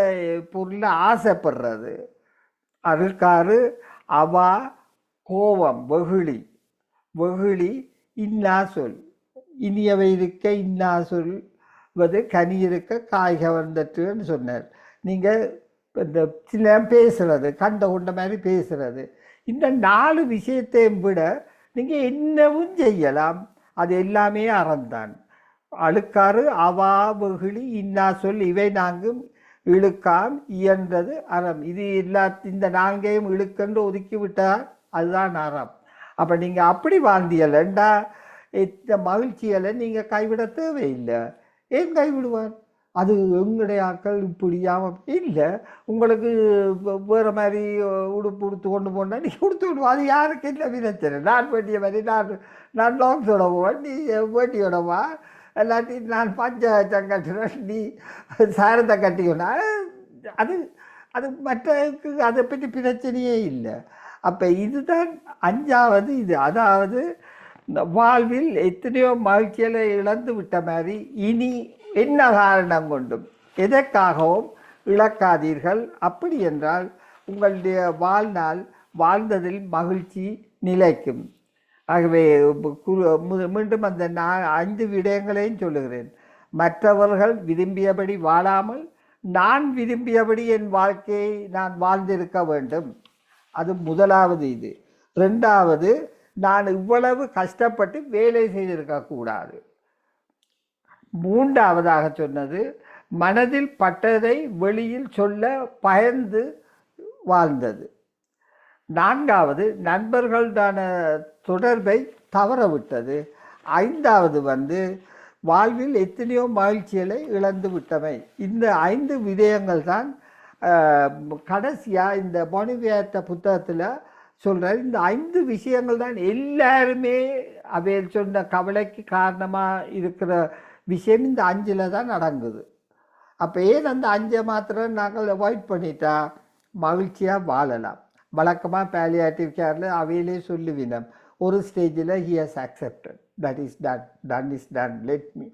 [SPEAKER 3] பொருளை ஆசைப்படுறது அழுக்காறு. அவா கோபம் வெகுளி இன்னா சொல். இனியவை இருக்க இன்னா சொல்வது கனி இருக்க காய் கவர்ந்தற்றுன்னு சொன்னார். நீங்கள் இந்த சில பேசுறது கண்ட கொண்ட மாதிரி பேசுறது, இந்த 4 விஷயத்தையும் விட நீங்கள் என்னவும் செய்யலாம், அது எல்லாமே அறந்தான். அழுக்காறு அவா வெகுளி இன்னா சொல் இவை 4 இழுக்காம் இயன்றது அறம். இது இந்த 4ஐயும் இழுக்கன்று ஒதுக்கி விட்டால் அதுதான் அறம். அப்போ நீங்கள் அப்படி வாழ்ந்தியலண்டா இந்த மகிழ்ச்சிகளை நீங்கள் கைவிட தேவையில்லை. ஏன் கைவிடுவார்? அது எங்களுடைய ஆட்கள் இப்படியாம இல்லை. உங்களுக்கு வேறு மாதிரி உடுப்பு உடுத்து கொண்டு போனால் நீ உடுத்து விடுவோம். அது யாருக்கு என்ன பிரச்சனை? நான் வேண்டிய மாதிரி நான் லாங்ஸோட போவேன், நீ வேட்டியோட வா. இல்லாட்டி நான் பஞ்சாயத்தம் கட்டுறேன், நீ சாரத்தை கட்டிக்கணும். அது அது மற்றதுக்கு அதை பற்றி பிரச்சனையே இல்லை. அப்போ இதுதான் அஞ்சாவது. இது அதாவது இந்த வாழ்வில் எத்தனையோ மகிழ்ச்சிகளை இழந்து விட்ட மாதிரி இனி என்ன காரணம் கொண்டும் எதற்காகவும் இழக்காதீர்கள். அப்படி என்றால் உங்களுடைய வாழ்நாள் வாழ்ந்ததில் மகிழ்ச்சி நிலைக்கும். ஆகவே மீண்டும் அந்த 5 விடயங்களையும் சொல்லுகிறேன். மற்றவர்கள் விரும்பியபடி வாழாமல் நான் விரும்பியபடி என் வாழ்க்கையை நான் வாழ்ந்திருக்க வேண்டும். அது முதலாவது. இது 2வது, நான் இவ்வளவு கஷ்டப்பட்டு வேலை செய்திருக்கக்கூடாது. 3வதாக சொன்னது, மனதில் பட்டதை வெளியில் சொல்ல பயந்து வாழ்ந்தது. 4வது, நண்பர்களுடான தொடர்பை தவற விட்டது. 5வது வாழ்வில் எத்தனையோ மகிழ்ச்சிகளை இழந்து விட்டமை. இந்த 5 விடயங்கள் தான் கடைசியாக இந்த பொனிவேர்ட்ட புத்தகத்தில் சொல்கிறார். இந்த 5 விஷயங்கள் தான் எல்லாருமே அவையில் சொன்ன கவலைக்கு காரணமாக இருக்கிற விஷயம் இந்த 5ல் தான் அடங்குது. அப்போ ஏன் அந்த 5 மாத்திரம் நாங்கள் அவாய்ட் பண்ணிட்டா மகிழ்ச்சியாக வாழலாம். வழக்கமாக பேலியாட்டிவ் கேரில் அவையிலே சொல்லுவினோம், ஒரு ஸ்டேஜில் he has accepted, that is done is done, let me,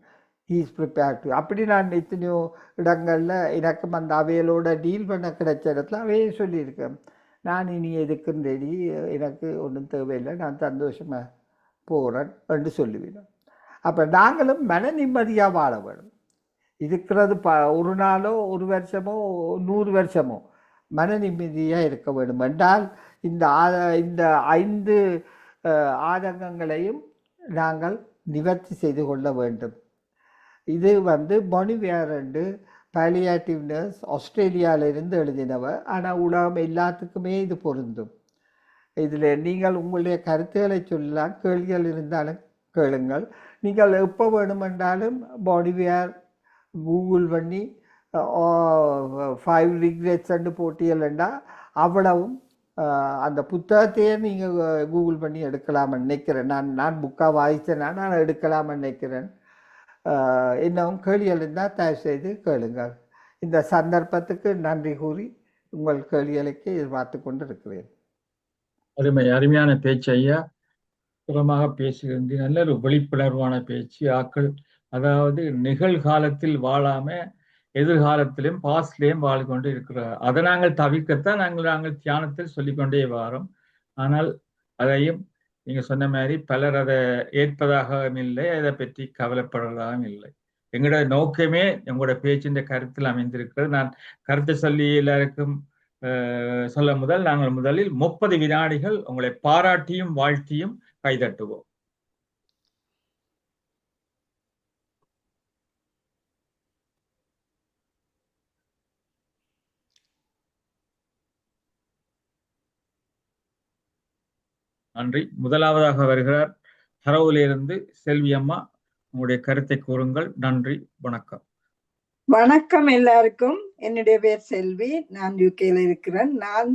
[SPEAKER 3] he is prepared to. அப்படி நான் எத்தனையோ இடங்களில் எனக்கும் அந்த அவையலோட டீல் பண்ண கிடைச்ச இடத்துல அவையே சொல்லியிருக்கேன், நான் இனி எதுக்குன்னு ரெடி, எனக்கு ஒன்றும் தேவையில்லை, நான் சந்தோஷமாக போகிறேன் என்று சொல்லுவினோம். அப்போ நாங்களும் மன நிம்மதியாக வாழ வேணும். இருக்கிறது ஒரு நாளோ ஒரு வருஷமோ 100 வருஷமோ மன நிம்மதியாக இருக்க வேண்டும் என்றால் இந்த 5 ஆதங்கங்களையும் நாங்கள் நிவர்த்தி செய்து கொள்ள வேண்டும். இது பொனிவேர் என்று பாலியேட்டிவ் நர்ஸ் ஆஸ்திரேலியாவிலிருந்து எழுதினவர். ஆனால் உலகம் எல்லாத்துக்குமே இது பொருந்தும். இதில் நீங்கள் உங்களுடைய கருத்துக்களை சொல்லலாம், கேள்விகள் இருந்தாலும் கேளுங்கள். நீங்கள் எப்போ வேணுமென்றாலும் பொனிவேர் கூகுள் பண்ணி 5 regrets போட்டியல்ண்டா அவ்வளவும் அந்த புத்தகத்தையே நீங்கள் கூகுள் பண்ணி எடுக்கலாம்னு நினைக்கிறேன். நான் புக்காக வாசித்தேன், நான் எடுக்கலாம்னு நினைக்கிறேன். இன்னும் கேள்விகள் இருந்தால் தயவு செய்து கேளுங்கள். இந்த சந்தர்ப்பத்துக்கு நன்றி கூறி உங்கள் கேள்விகளுக்கு எதிர்பார்த்து கொண்டு இருக்கிறேன்.
[SPEAKER 2] அருமையான பேச்சு ஐயா, சுகமாக பேசுகின்ற நல்ல ஒரு விழிப்புணர்வான பேச்சு. ஆக்கள் அதாவது நிகழ்காலத்தில் வாழாம எதிர்காலத்திலும் பாஸ்ட்லேயும் வாழ்கொண்டு இருக்கிறார். அதை நாங்கள் தவிர்க்கத்தான் நாங்கள் தியானத்தில் சொல்லிக்கொண்டே வரோம். ஆனால் அதையும் நீங்க சொன்ன மாதிரி பலர் அதை ஏற்பதாகவும் இல்லை, அதை பற்றி கவலைப்படுறதாகவும் இல்லை. எங்களோட நோக்கமே உங்களோட பேச்சின் கருத்தில் அமைந்திருக்கிறது. நான் கருத்தை சொல்லி எல்லாருக்கும் சொல்ல நாங்கள் முதலில் 30 வினாடிகள் உங்களை பாராட்டியும் வாழ்த்தியும் கைதட்டுவோம். நன்றி. முதலாவதாக வருகிறார் தரவுலிருந்து செல்வி அம்மா, உங்களுடைய கருத்தை கூறுங்கள். நன்றி, வணக்கம்.
[SPEAKER 4] வணக்கம் எல்லாருக்கும். என்னுடைய பேர் செல்வி, நான் யூகேல இருக்கிறேன். நான்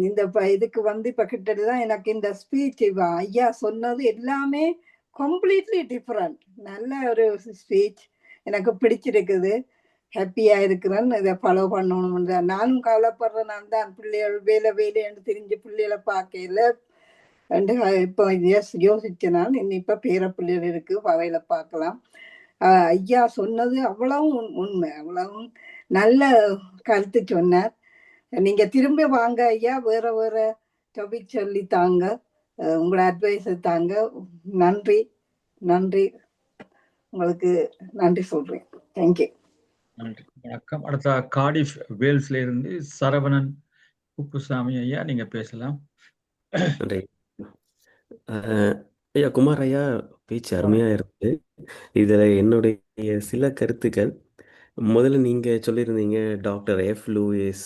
[SPEAKER 4] இந்த இதுக்கு இப்ப கிட்டதான் எனக்கு இந்த ஸ்பீச் ஐயா சொன்னது எல்லாமே கம்ப்ளீட்லி டிஃப்ரெண்ட். நல்ல ஒரு ஸ்பீச், எனக்கு பிடிச்சிருக்குது, ஹாப்பியா இருக்கிறேன். இதை ஃபாலோ பண்ணணும். நானும் கவலைப்படுறேன். நான் தான் பிள்ளைகள் வேலைன்னு தெரிஞ்சு பிள்ளைகளை பார்க்கல இப்போ யோசிச்சேன். நான் இப்ப பேர பிள்ளைகள் இருக்கு, வகையில பார்க்கலாம். ஐயா சொன்னது அவ்வளவும் உண்மை, அவ்வளவும் நல்ல கருத்து சொன்னார். நீங்க திரும்ப வாங்க ஐயா, வேற டாபிக் சொல்லி தாங்க, உங்களோட அட்வைஸ் தாங்க. நன்றி நன்றி, உங்களுக்கு நன்றி சொல்றேன். தேங்க்யூ.
[SPEAKER 2] நன்றி, வணக்கம். அடுத்த கார்டிஃப் வேல்ஸ்ல இருந்து சரவணன் குப்புசாமி ஐயா, நீங்க பேசலாம்.
[SPEAKER 5] ஐயா குமார் ஐயா, பேச்சு அருமையா இருக்கு. இதுல என்னுடைய சில கருத்துக்கள். முதல்ல நீங்க சொல்லியிருந்தீங்க டாக்டர் எஃப் லூயிஸ்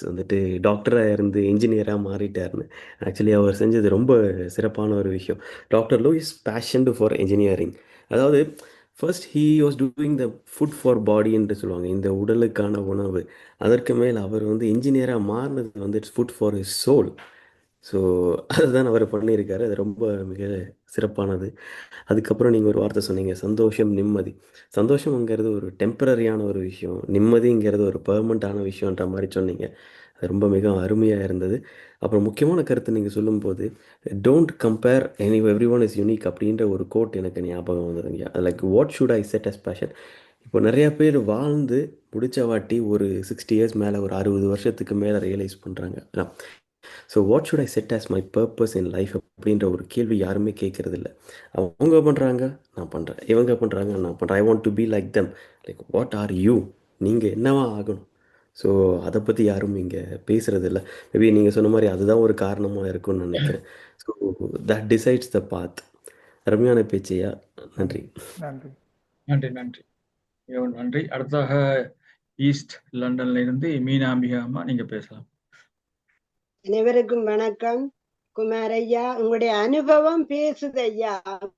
[SPEAKER 5] டாக்டராக இருந்து இன்ஜினியராக மாறிட்டாருன்னு. ஆக்சுவலி அவர் செஞ்சது ரொம்ப சிறப்பான ஒரு விஷயம். Doctor Louis patient for engineering. அதாவது first he was doing the food for body என்று சொல்லுவாங்க, இந்த உடலுக்கான உணவு. அதற்கு மேல் அவர் வந்து இன்ஜினியராக மாறினது வந்து it's food for his soul. So அதுதான் அவர் பண்ணியிருக்காரு. அது ரொம்ப மிக சிறப்பானது. அதுக்கப்புறம் நீங்கள் ஒரு வார்த்தை சொன்னீங்க, சந்தோஷம் நிம்மதி. சந்தோஷம்ங்கிறது ஒரு டெம்பரரியான ஒரு விஷயம், நிம்மதிங்கிறது ஒரு பெர்மனண்டான விஷயன்ற மாதிரி சொன்னீங்க. அது ரொம்ப மிக அருமையாக இருந்தது. அப்புறம் முக்கியமான கருத்து நீங்கள் சொல்லும்போது, don't compare every one is unique அப்படின்ற ஒரு கோட் எனக்கு ஞாபகம் வந்ததுங்க. Like what should I set as passion. இப்போ நிறையா பேர் வாழ்ந்து முடிச்ச வாட்டி ஒரு 60 இயர்ஸ் மேலே, ஒரு 60 வருஷத்துக்கு மேலே ரியலைஸ் பண்ணுறாங்க. So what should I set as my purpose in life அப்படின்ற ஒரு கேள்வி யாருமே கேட்கறது இல்லை. அவங்க பண்ணுறாங்க, நான் பண்ணுறேன். இவங்க பண்ணுறாங்க, நான் பண்ணுறேன். I want to be like them. Like what are you? நீங்கள் என்னவா ஆகணும்? ஸோ அதை பற்றி யாரும் இங்கே பேசுகிறது இல்லை. மேபி நீங்கள் சொன்ன மாதிரி அதுதான் ஒரு காரணமாக இருக்கும்னு நினைக்கிறேன். ஸோ தட் டிசைட்ஸ் த பாத். அருமையான பேச்சையா, நன்றி.
[SPEAKER 3] நன்றி.
[SPEAKER 2] நன்றி நன்றி மிகவும் நன்றி. அடுத்ததாக ஈஸ்ட் லண்டன்ல இருந்து மீனாம்பிகா அம்மா, நீங்க பேசலாம்.
[SPEAKER 6] அனைவருக்கும் வணக்கம். குமாரையா, உங்களுடைய அனுபவம் பேசுது ஐயா.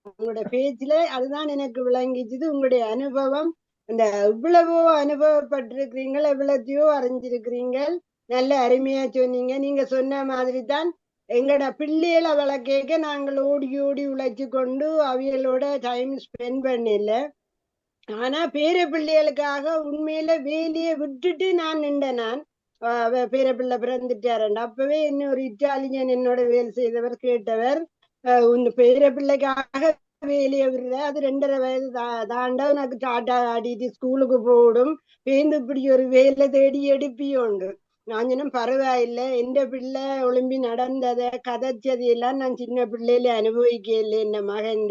[SPEAKER 6] உங்களுடைய பேச்சுல அதுதான் எனக்கு விளங்கிச்சுது. உங்களுடைய அனுபவம், இந்த இவ்வளவோ அனுபவப்பட்டிருக்கிறீங்க, எவ்வளத்தையோ அறிஞ்சிருக்கிறீங்க. நல்ல அருமையா சொன்னீங்க. நீங்க சொன்ன மாதிரி தான் எங்களோட பிள்ளைகளை வளர்க்க நாங்கள் ஓடி ஓடி உழைச்சு கொண்டு அவியலோட டைம் ஸ்பெண்ட் பண்ணல. ஆனா பேர பிள்ளைகளுக்காக உண்மையில வேலையை விட்டுட்டு நான் நின்றேன். நான் பேர பிள்ளை பிறந்துட்டாரண்ட அப்பவே என்ன ஒரு இட்டாலியன் என்னோட வேலை செய்தவர் கேட்டவர், உன் பேர பிள்ளைக்காக வேலையை விடுற, அது 2.5 வயது தாண்டா உனக்கு டாட்டா ஆடிட்டு ஸ்கூலுக்கு போடும், பேருந்து இப்படி ஒரு வேலை தேடி எடுப்பியோண்டு. நான் சொன்னேன் பரவாயில்லை, எந்த பிள்ளை ஒளிம்பி நடந்ததை கதைச்சது எல்லாம் நான் சின்ன பிள்ளையில அனுபவிக்கல என் மகன்.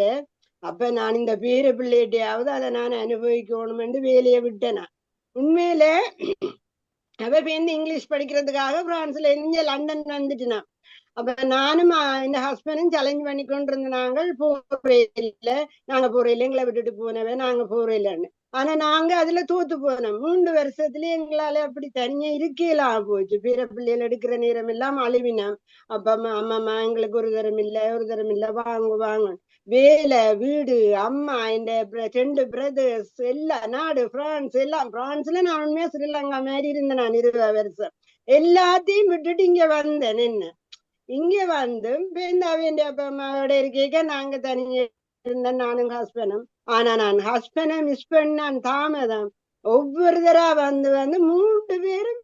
[SPEAKER 6] அப்ப நான் இந்த பேர பிள்ளைகிட்டையாவது அதை நான் அனுபவிக்கணும்னு வேலையை விட்டேனா. உண்மையில அவ பேருந்து இங்கிலீஷ் படிக்கிறதுக்காக பிரான்ஸ்ல இருந்து லண்டன் வந்துட்டுனா. அப்ப நானும் இந்த ஹஸ்பண்டும் சேலஞ்ச் பண்ணி கொண்டு இருந்த, நாங்கள் போறே இல்லை, நாங்க போறே இல்லை, எங்களை விட்டுட்டு போனவே நாங்க போறே இல்லைன்னு. ஆனா நாங்க அதுல தோத்து போனோம். 3 வருஷத்துல எங்களால அப்படி தனியா இருக்கலாம் போச்சு. பேர பிள்ளைகள் எடுக்கிற நேரம் எல்லாம் அழுவினோம். அப்பா அம்மா எங்களுக்கு ஒரு தரம் இல்லை, வாங்க வேலை வீடு அம்மா இந்த 2 பிரதர்ஸ் எல்லா நாடு பிரான்ஸ் எல்லாம். பிரான்ஸ்ல நான் உண்மையா ஸ்ரீலங்கா மாதிரி இருந்தேன். நான் 20 வருஷம் எல்லாத்தையும் விட்டுட்டு இங்க வந்தேன். என்ன இங்க வந்து வேண்டாவேண்டிய அப்பா அம்மாவோட இருக்க நாங்க தனியா இருந்தேன், நானும் ஹஸ்பண்டும். ஆனா நான் ஹஸ்பண்டை மிஸ் பண்ணான் தாமதம். ஒவ்வொரு தடவை வந்து 3 பேரும்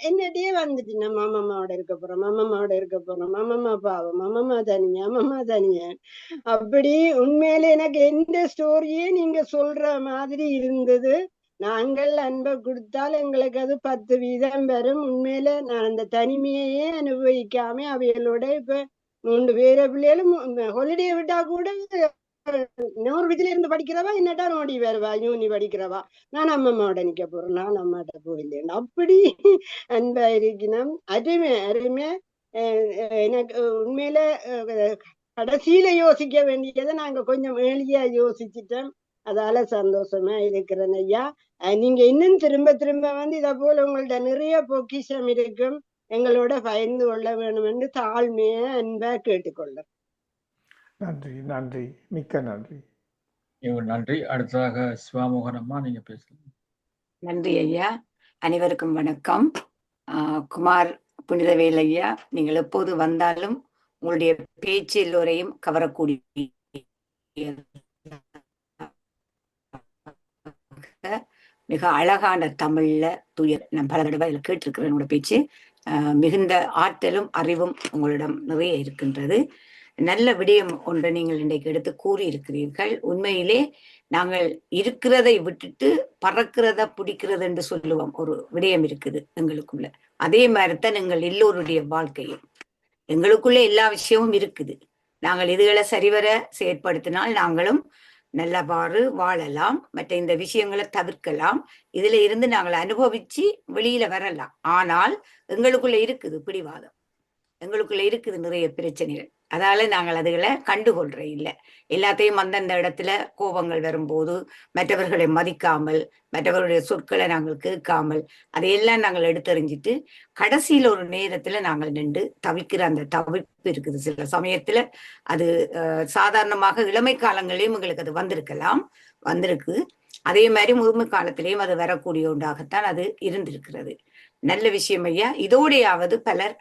[SPEAKER 6] என்னட்டே வந்துட்டு, நம்ம அம்மம்மாவோட இருக்க போறோம், அம்மம்மா பாவம், அம்மம்மா தனியா. அப்படி உண்மையில எனக்கு எந்த ஸ்டோரியே நீங்க சொல்ற மாதிரி இருந்தது. நாங்கள் அன்பை கொடுத்தால் எங்களுக்கு அது 10% வரும். உண்மையில நான் அந்த தனிமையே அனுபவிக்காம அவைகளோட இப்ப 3 பேர பிள்ளைகளும் ஹாலிடே விட்டா கூட நோர்விஜில இருந்து படிக்கிறவா என்னட்டா நோடி வருவா, யூனி படிக்கிறவா, நான் அம்மம்மாவோட நிக்க போறேன், நான் அம்மாட்ட போயில்லேன். அப்படி அன்பா இருக்கணும். அருமை. எனக்கு உண்மையில கடைசியில யோசிக்க வேண்டியதை நாங்க கொஞ்சம் ஏழியா யோசிச்சுட்டோம். அதால சந்தோஷமா இருக்கிறேன் ஐயா. நீங்க இன்னும் திரும்ப வந்து இதை போல உங்கள்ட்ட நிறைய பொக்கிஷம் இருக்கும், எங்களோட பயந்து கொள்ள வேணும் என்று தாழ்மைய அன்பா கேட்டுக்கொள்ள.
[SPEAKER 3] நன்றி, மிக்க நன்றி.
[SPEAKER 2] நன்றி. அடுத்ததாக சிவாமோகன் அம்மா, நீங்க பேசலாம்.
[SPEAKER 7] நன்றி ஐயா. அனைவருக்கும் வணக்கம். குமார் புனிதவேல் ஐயா, நீங்கள் எப்போது வந்தாலும் உங்களுடைய பேச்சு எல்லோரையும் கவரக்கூடிய மிக அழகான தமிழ்ல நான் பல தடவை இதில் கேட்டிருக்கிறேன். என்னோட பேச்சு மிகுந்த ஆற்றலும் அறிவும் உங்களிடம் நிறைய இருக்கின்றது. நல்ல விடயம் ஒன்று நீங்கள் இன்றைக்கு எடுத்து கூறியிருக்கிறீர்கள். உண்மையிலே நாங்கள் இருக்கிறதை விட்டுட்டு பறக்கிறத பிடிக்கிறது என்று சொல்லுவோம், ஒரு விடயம் இருக்குது எங்களுக்குள்ள. அதே மாதிரிதான் எங்கள் எல்லோருடைய வாழ்க்கையும், எங்களுக்குள்ள எல்லா விஷயமும் இருக்குது. நாங்கள் இதுகளை சரிவர செயற்படுத்தினால் நாங்களும் நல்லவாறு வாழலாம், மற்ற இந்த விஷயங்களை தவிர்க்கலாம். இதுல இருந்து நாங்கள் அனுபவிச்சு வெளியில வரலாம். ஆனால் எங்களுக்குள்ள இருக்குது பிடிவாதம். எங்களுக்குள்ள இருக்குது நிறைய பிரச்சனைகள். அதால நாங்கள் அதுகளை கண்டுகொள்ற இல்லை. எல்லாத்தையும் அந்தந்த இடத்துல கோபங்கள் வரும்போது மற்றவர்களை மதிக்காமல், மற்றவர்களுடைய சொற்களை நாங்கள் கேட்காமல், அதையெல்லாம் நாங்கள் எடுத்தறிஞ்சிட்டு கடைசியில் ஒரு நேரத்துல நாங்கள் நின்று தவிக்கிற அந்த தவிப்பு இருக்குது. சில சமயத்துல அது சாதாரணமாக இளமை காலங்களிலும் எங்களுக்கு அது வந்திருக்கு. அதே மாதிரி முதுமை காலத்திலேயும் அது வரக்கூடிய ஒன்றாகத்தான் அது இருந்திருக்கிறது. நல்ல விஷயம் ஐயா. இதோடையாவது பலர்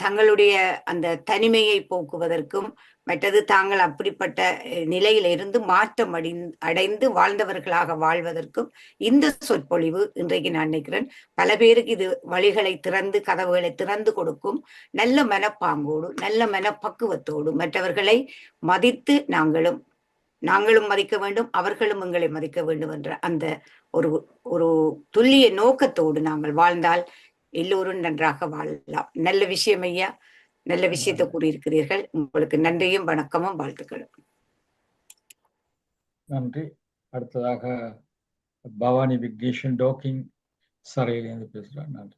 [SPEAKER 7] தங்களுடைய அந்த தனிமையை போக்குவதற்கும், மற்றது தாங்கள் அப்படிப்பட்ட நிலையிலிருந்து மாற்றம் அடைந்து வாழ்ந்தவர்களாக வாழ்வதற்கும் இந்த சொற்பொழிவு இன்றைக்கு நான் நினைக்கிறேன் பல பேருக்கு இது வழிகளை திறந்து, கதவுகளை திறந்து கொடுக்கும். நல்ல மனப்பாங்கோடு, நல்ல மனப்பக்குவத்தோடு மற்றவர்களை மதித்து நாங்களும் மதிக்க வேண்டும், அவர்களும் எங்களை மதிக்க வேண்டும் என்ற அந்த ஒரு துல்லிய நோக்கத்தோடு நாங்கள் வாழ்ந்தால் எல்லோரும் நன்றாக வாழலாம். நல்ல விஷயம் ஐயா. நல்ல விஷயத்தை கூறியிருக்கிறீர்கள். உங்களுக்கு நன்றியும் வணக்கமும் வாழ்த்துக்களும்.
[SPEAKER 2] நன்றி. அடுத்ததாக பவானி விக்னேஷன் டாக்கிங் சரையிலிருந்து பேசுகிறார். நன்றி.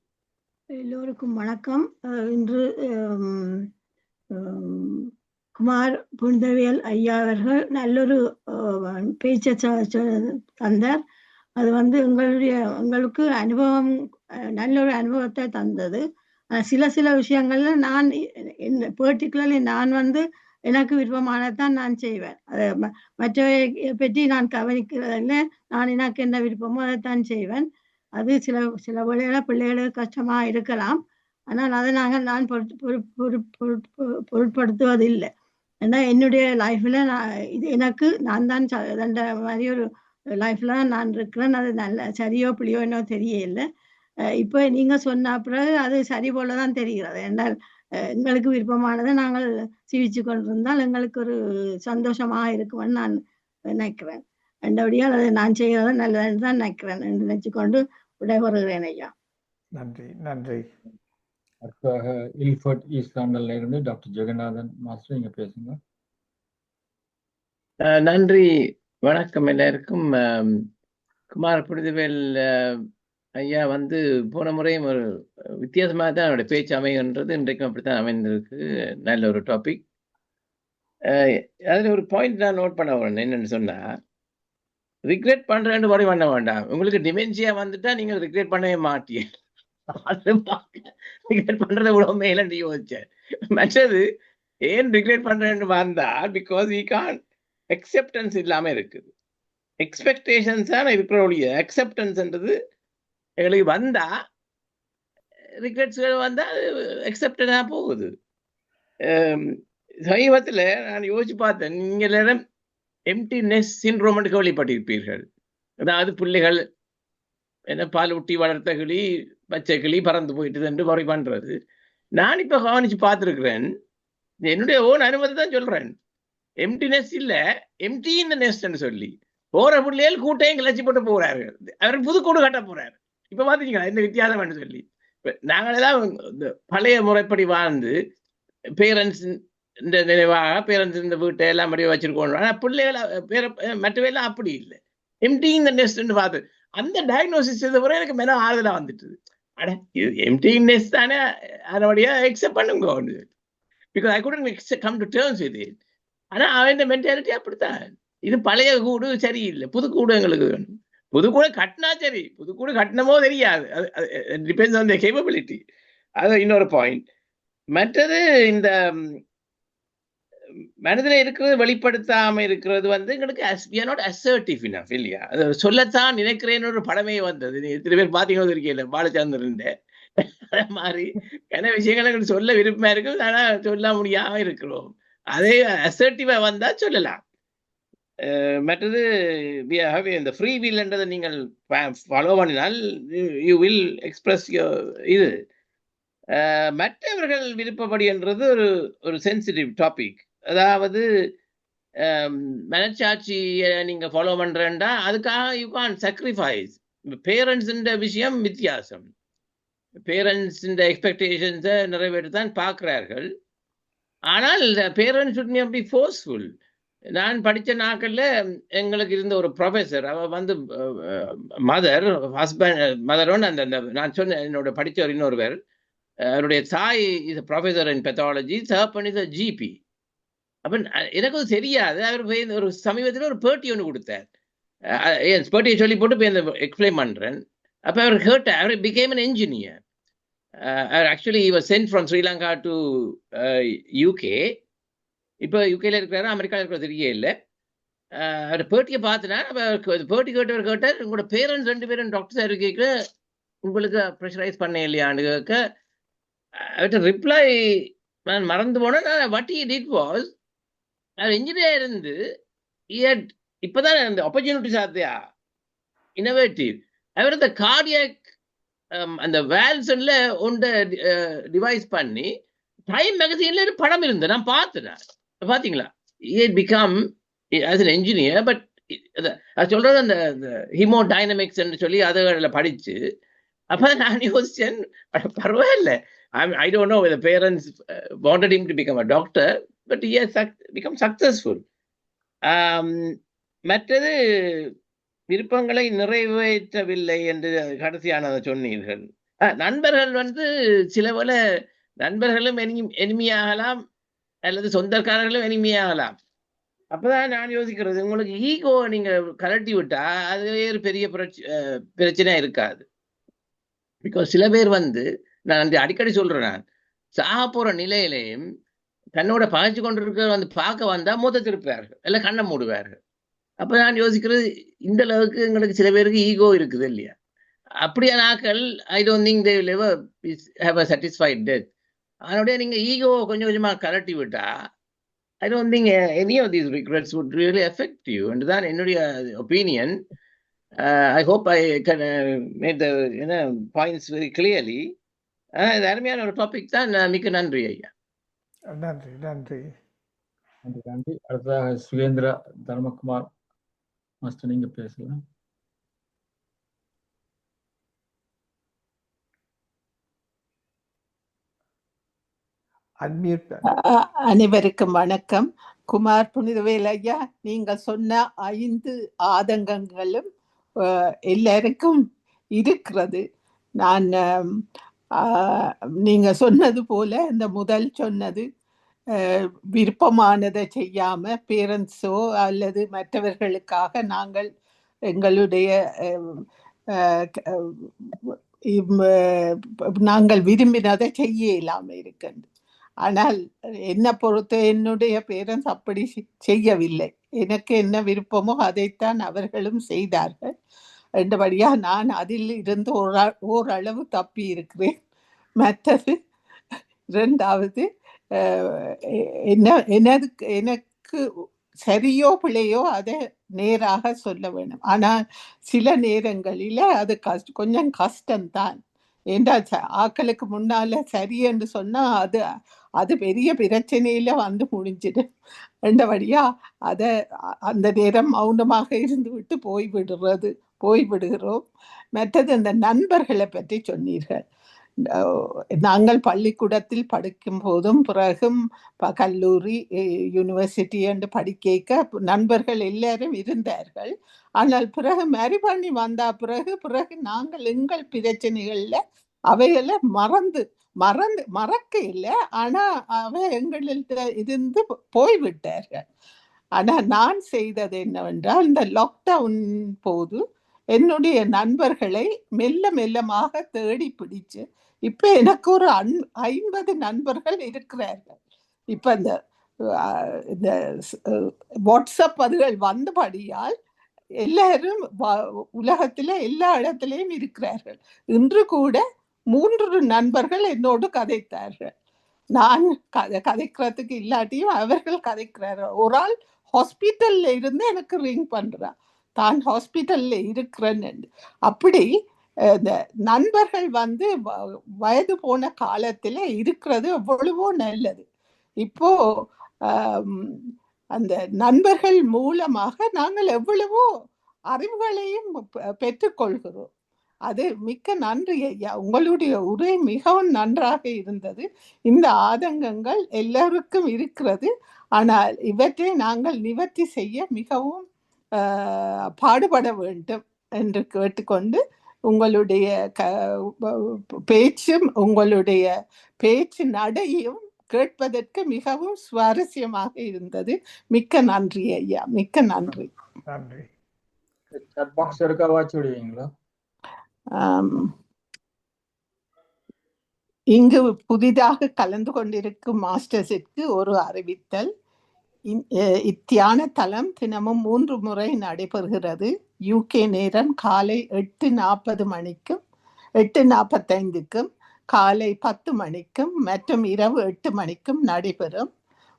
[SPEAKER 8] எல்லோருக்கும் வணக்கம். இன்று குமார் புனிதவேல் ஐயா அவர்கள் நல்லொரு பேச்சை தந்தார். அது எங்களுக்கு அனுபவம், நல்லொரு அனுபவத்தை தந்தது. சில விஷயங்கள்ல நான் பர்டிகுலர்லி நான் எனக்கு விருப்பமானதான் நான் செய்வேன். அதை மற்றவை பற்றி நான் கவனிக்கிறதில்லை. நான் எனக்கு என்ன விருப்பமோ அதைத்தான் செய்வேன். அது சில வேளையில பிள்ளைகளுக்கு கஷ்டமா இருக்கலாம். ஆனால் அதை நான் பொருட்படுத்துவதில்லை. ஏன்னா என்னுடைய லைஃப்ல நான் தான் மாதிரி ஒரு லைஃப்ல நான் இருக்கிறேன். அது நல்ல சரியோ பிள்ளையோ என்னோ தெரியல. இப்போ நீங்க சொன்ன பிறகு அது சரி போலதான் தெரிகிறது. என்றால் எங்களுக்கு விருப்பமானதை நாங்கள் சிவிச்சு கொண்டிருந்தால் எங்களுக்கு ஒரு சந்தோஷமாக இருக்கும்னு நான் நினைக்கிறேன். ரெண்டபடியால் அதை நான் செய்கிறத நல்லதுன்னு தான் நினைக்கிறேன் என்று நினைச்சுக்கொண்டு விடைபெறுகிறேன் ஐயா.
[SPEAKER 3] நன்றி. நன்றி.
[SPEAKER 2] அடுத்ததாக இல்ஃபர்ட் ஈஸ்ட் லண்டன்ல இருந்து டாக்டர் ஜெகநாதன் மாஸ்டர், நீங்க பேசுங்க.
[SPEAKER 9] நன்றி. வணக்கம் எல்லாருக்கும். குமார் புனிதவேல் ஐயா போன முறையும் ஒரு வித்தியாசமாக தான் அவருடைய பேச்சு அமைகின்றது. இன்றைக்கும் அப்படித்தான் அமைந்திருக்கு. நல்ல ஒரு டாபிக். அதில் ஒரு பாயிண்ட் நான் நோட் பண்ண வரேன். என்னன்னு சொன்னா, ரிக்ரெட் பண்றேன்னு வரை பண்ண வேண்டாம். உங்களுக்கு டிமென்ஷியா வந்துட்டா நீங்கள் ரிக்ரெட் பண்ணவே மாட்டீங்க. ரிக்ரெட் பண்றதை விட மேலன்னு யோசிச்சேன். மற்றது ஏன் ரிக்ரெட் பண்றேன்னு வந்தா, பிகாஸ் ஈ கான் அக்செப்டன்ஸ் இல்லாம இருக்குது. எக்ஸ்பெக்டேஷன்ஸ் தான் இருக்கிறோடைய அக்செப்டன்ஸ்ன்றது எங்களுக்கு வந்தா, ரிக்ரெட்ஸ்கள் வந்தா அக்செப்டடா போகுது. சமீபத்தில் நான் யோசிச்சு பார்த்தேன், நீங்க எல்லாரும் எம்டினெஸ் சிண்ட்ரோம்னு கேள்விப்பட்டிருப்பீர்கள். அதாவது பிள்ளைகள் என்ன பால் ஊட்டி வளர்த்த கிளி, பச்சை கிளி பறந்து போயிட்டு என்று வரை பண்றது. நான் இப்ப கவனிச்சு பார்த்துருக்கிறேன். என்னுடைய ஓன் அனுமதி தான் சொல்றேன். எம்டினெஸ் இல்ல, எம்டி இந்த நெஸ்ட்னு சொல்லி போற பிள்ளைகள் கூட்டையும் கிளச்சி போட்டு போறாரு. அவர் புதுக்கூடு கட்ட போறாரு. இப்ப பாத்தீங்களா இந்த வித்தியாசம் சொல்லி. நாங்களெல்லாம் இந்த பழைய முறைப்படி வாழ்ந்து பேரண்ட்ஸ் இந்த நினைவாக பேரண்ட்ஸ் இந்த வீட்டை எல்லாம் அப்படியே வச்சிருக்கோம். ஆனா பிள்ளைகள் மற்றவையெல்லாம் அப்படி இல்லை. எம்டி இந்த நெஸ்ட்னு பார்த்து அந்த டயக்னோசிஸ் வரை எனக்கு மேல ஆறுதலா வந்துட்டு, அட இது எம்டி நெஸ்ட் தானே, அதனுடைய எக்ஸெப்ட் பண்ணுங்க. Because I couldn't come to terms with it. ஆனா அவன் மென்டாலிட்டி அப்படித்தான். இது பழைய கூடு சரியில்லை, புது கூடு எங்களுக்கு வேணும். புது கூட கட்டினா சரி, புது கூட கட்டினமோ தெரியாது. Depends on the capability. அது இன்னொரு பாயிண்ட். மற்றது இந்த மனதில் இருக்கிறது வெளிப்படுத்தாம இருக்கிறது எங்களுக்கு we are not assertive enough இல்லையா? அது சொல்லத்தான் நினைக்கிறேன்னு ஒரு படமே வந்தது. எத்தனை பேர் பாத்தீங்கன்னா இருக்கீங்க பாலச்சந்திரன். அதே மாதிரி என்ன விஷயங்கள் எங்களுக்கு சொல்ல விருப்பமா இருக்கு, ஆனா சொல்ல முடியாம இருக்கிறோம். அதே அசர்ட்டிவா வந்தா சொல்லலாம். மற்றது இந்த ஃப்ரீ வீல்ன்றதை நீங்கள் ஃபாலோ பண்ணினால் யூ வில் எக்ஸ்பிரஸ் இது. மற்றவர்கள் விருப்பப்படி என்றது ஒரு சென்சிட்டிவ் டாபிக். அதாவது மனச்சாட்சியை நீங்க ஃபாலோ பண்றேன்டா அதுக்காக யூ கான் சாக்ரிஃபைஸ். பேரண்ட்ஸ் விஷயம் வித்தியாசம். பேரண்ட்ஸ் எக்ஸ்பெக்டேஷன்ஸை நிறைவேற்றத்தான் பார்க்கிறார்கள். ஆனால் parents should not be forceful. நான் படித்த நாட்களில் எங்களுக்கு இருந்த ஒரு ப்ரொஃபஸர், அவ மதரோன்னு அந்த நான் சொன்ன என்னோட படித்தவர் இன்னொருவர், அவருடைய தாய் இஸ் ப்ரொஃபஸர் இன் பெத்தாலஜி, தகப்பன் இஸ் ஜிபி. அப்ப எனக்கு அது தெரியாது. அவர் ஒரு சமீபத்தில் ஒரு பேட்டி ஒன்று கொடுத்தார். பேட்டியை சொல்லி போட்டு போய் எக்ஸ்பிளைன் பண்றேன். அப்ப அவர் கேட்டார், அவர் became an engineer. Actually he was sent from Sri Lanka to UK. இப்போ யூகேல இருக்கிறாரு, அமெரிக்காவில் இருக்கிற தெரிய இல்லை. அவர் பேட்டியை பார்த்தினா பேட்டி கேட்டவர் கேட்டார், உங்களோட பேரண்ட்ஸ் 2 பேரும் டாக்டர்ஸாக இருக்க, உங்களுக்கு ப்ரெஷரைஸ் பண்ண இல்லையான்னு கேட்க அவர்கிட்ட ரிப்ளை நான் மறந்து போனேன். வாட் ஹி டிட் வாஸ், அவர் இன்ஜினியர் இருந்து இப்போதான் அந்த ஆப்பர்ச்சுனிட்டிஸ் ஆத்தியா இன்னோவேட்டிவ். அவர் இந்த கார்டியாக் அந்த வேல்ஸ்ல ஒன்றை டிவைஸ் பண்ணி டைம் மேகசின்ல ஒரு படம் இருந்தது, நான் பார்த்தேன். பார்த்தீங்களா, it become as an engineer. But அது சொல்றது அந்த ஹீமோ டைனமிக்ஸ் சொல்லி அதை படிச்சு அப்ப நான் யோசிச்சேன், பரவாயில்ல, I don't know whether parents wanted him to become a doctor, but he has become successful. மற்றது விருப்பங்களை நிறைவேற்றவில்லை என்று கடைசியானதை சொன்னீர்கள். நண்பர்கள் சில போல நண்பர்களும் எனிமையாகலாம், அல்லது சொந்தக்காரர்களும் எனிமையாகலாம். அப்பதான் நான் யோசிக்கிறது, உங்களுக்கு ஈகோ நீங்க கலட்டி விட்டா அதுவே ஒரு பெரிய பிரச்சனை இருக்காது. பிகாஸ் சில பேர் நான் அடிக்கடி சொல்றேன், நான் சாக போற நிலையிலையும் தன்னோட பகைச்சு கொண்டிருக்க பார்க்க வந்தா மூத்த திருப்பார்கள், இல்லை கண்ணை மூடுவார்கள். அப்ப நான் யோசிக்கிறது, இந்த அளவுக்கு எங்களுக்கு சில பேருக்கு ஈகோ இருக்குது இல்லையா? அப்படியான ஆக்கள் I don't think they will ever have a satisfied death. அதனுடைய நீங்க ஈகோ கொஞ்சம் கொஞ்சமா கலட்டி விட்டா I don't think any of these regrets would really affect you. And தான் என்னுடைய opinion. I hope I can made the points very clearly. இது அருமையான ஒரு டாபிக் தான். மிக்க நன்றி ஐயா.
[SPEAKER 3] நன்றி நன்றி
[SPEAKER 2] நன்றி நன்றி. அடுத்ததாக சுகேந்திர தர்மகுமார் மாஸ்டர், நீங்க பேசலாம்.
[SPEAKER 10] அனைவருக்கும் வணக்கம். குமார் புனிதவேல் ஐயா, நீங்க சொன்ன 5 ஆதங்கங்களும் எல்லாருக்கும் இருக்கிறது. நான் நீங்க சொன்னது போல இந்த முதல் சொன்னது விருப்பமானதை செய்யாம பேரண்ட்ஸோ அல்லது மற்றவர்களுக்காக நாங்கள் எங்களுடைய நாங்கள் விரும்பினதை செய்ய இல்லாம இருக்கின்றது. ஆனால் என்னை பொறுத்த என்னுடைய பேரண்ட்ஸ் அப்படி செய்யவில்லை. எனக்கு என்ன விருப்பமோ அதைத்தான் அவர்களும் செய்தார்கள். ரெண்டுபடியா நான் அதில் இருந்து ஓரளவு தப்பி இருக்கிறேன். மற்றது 2வது எனக்கு சரியோ பிழையோ அதை நேராக சொல்ல வேணும். ஆனால் சில நேரங்களில் அது கொஞ்சம் கஷ்டம்தான். ஏண்டா ஆக்களுக்கு முன்னால சரி என்று சொன்னா அது பெரிய பிரச்சனையில முடிஞ்சிடும். ரெண்டபடியா அந்த நேரம் மௌனமாக இருந்து விட்டு போய்விடுகிறோம். மற்றது இந்த நண்பர்களை பற்றி சொன்னீர்கள். நாங்கள் பள்ளிக்கூடத்தில் படிக்கும் போதும் பிறகும் கல்லூரி யூனிவர்சிட்டி என்று படிக்க நண்பர்கள் எல்லாரும் இருந்தார்கள். ஆனால் பிறகு மேரி பண்ணி வந்தா பிறகு நாங்கள் எங்கள் பிரச்சனைகள்ல அவைகளை மறக்க இல்லை. ஆனா அவை எங்களில் இருந்து போய்விட்டார்கள். ஆனா நான் செய்தது என்னவென்றால், இந்த லாக்டவுன் போது என்னுடைய நண்பர்களை மெல்லமாக தேடி பிடிச்சு இப்ப எனக்கு ஒரு 50 நண்பர்கள் இருக்கிறார்கள். இப்ப இந்த வாட்ஸ்அப் அதுகள் வந்தபடியால் எல்லாரும் உலகத்துல எல்லா இடத்திலையும் இருக்கிறார்கள். இன்று கூட 3 நண்பர்கள் என்னோடு கதைத்தார்கள். நான் கதைக்கிறதுக்கு இல்லாட்டியும் அவர்கள் கதைக்கிறார்கள். ஒரு ஆள் ஹாஸ்பிட்டல்ல இருந்து எனக்கு ரிங் பண்றா, தான் ஹாஸ்பிட்டல்ல இருக்கிறேன்னு. அப்படி இந்த நண்பர்கள் வயது போன காலத்துல இருக்கிறது எவ்வளவோ நல்லது. இப்போ அந்த நண்பர்கள் மூலமாக நாங்கள் எவ்வளவோ அறிவுகளையும் பெற்றுக்கொள்கிறோம். அது மிக்க நன்றி ஐயா. உங்களுடைய உரை மிகவும் நன்றாக இருந்தது. இந்த ஆதங்கங்கள் எல்லாருக்கும் இருக்கிறது. ஆனால் இவற்றை நாங்கள் நிவர்த்தி செய்ய மிகவும் பாடுபட வேண்டும் என்று கேட்டுக்கொண்டு உங்களுடைய பேச்சும் உங்களுடைய பேச்சு நடையும் கேட்பதற்கு மிகவும் சுவாரஸ்யமாக இருந்தது. மிக்க நன்றி ஐயா, மிக்க நன்றி.
[SPEAKER 3] நன்றி.
[SPEAKER 2] பாக்ஸ் இருக்கா, வாட்சி விடுவீங்களா?
[SPEAKER 10] இங்கு புதிதாக கலந்து கொண்டிருக்கும் மாஸ்டர்ஸிற்கு ஒரு அறிவித்தல். இத்தியான தளம் தினமும் 3 முறை நடைபெறுகிறது. UK நேரம் காலை 8:40 மணிக்கும் 8:45க்கும் காலை 10 மணிக்கும் மற்றும் இரவு 8 மணிக்கும் நடைபெறும்.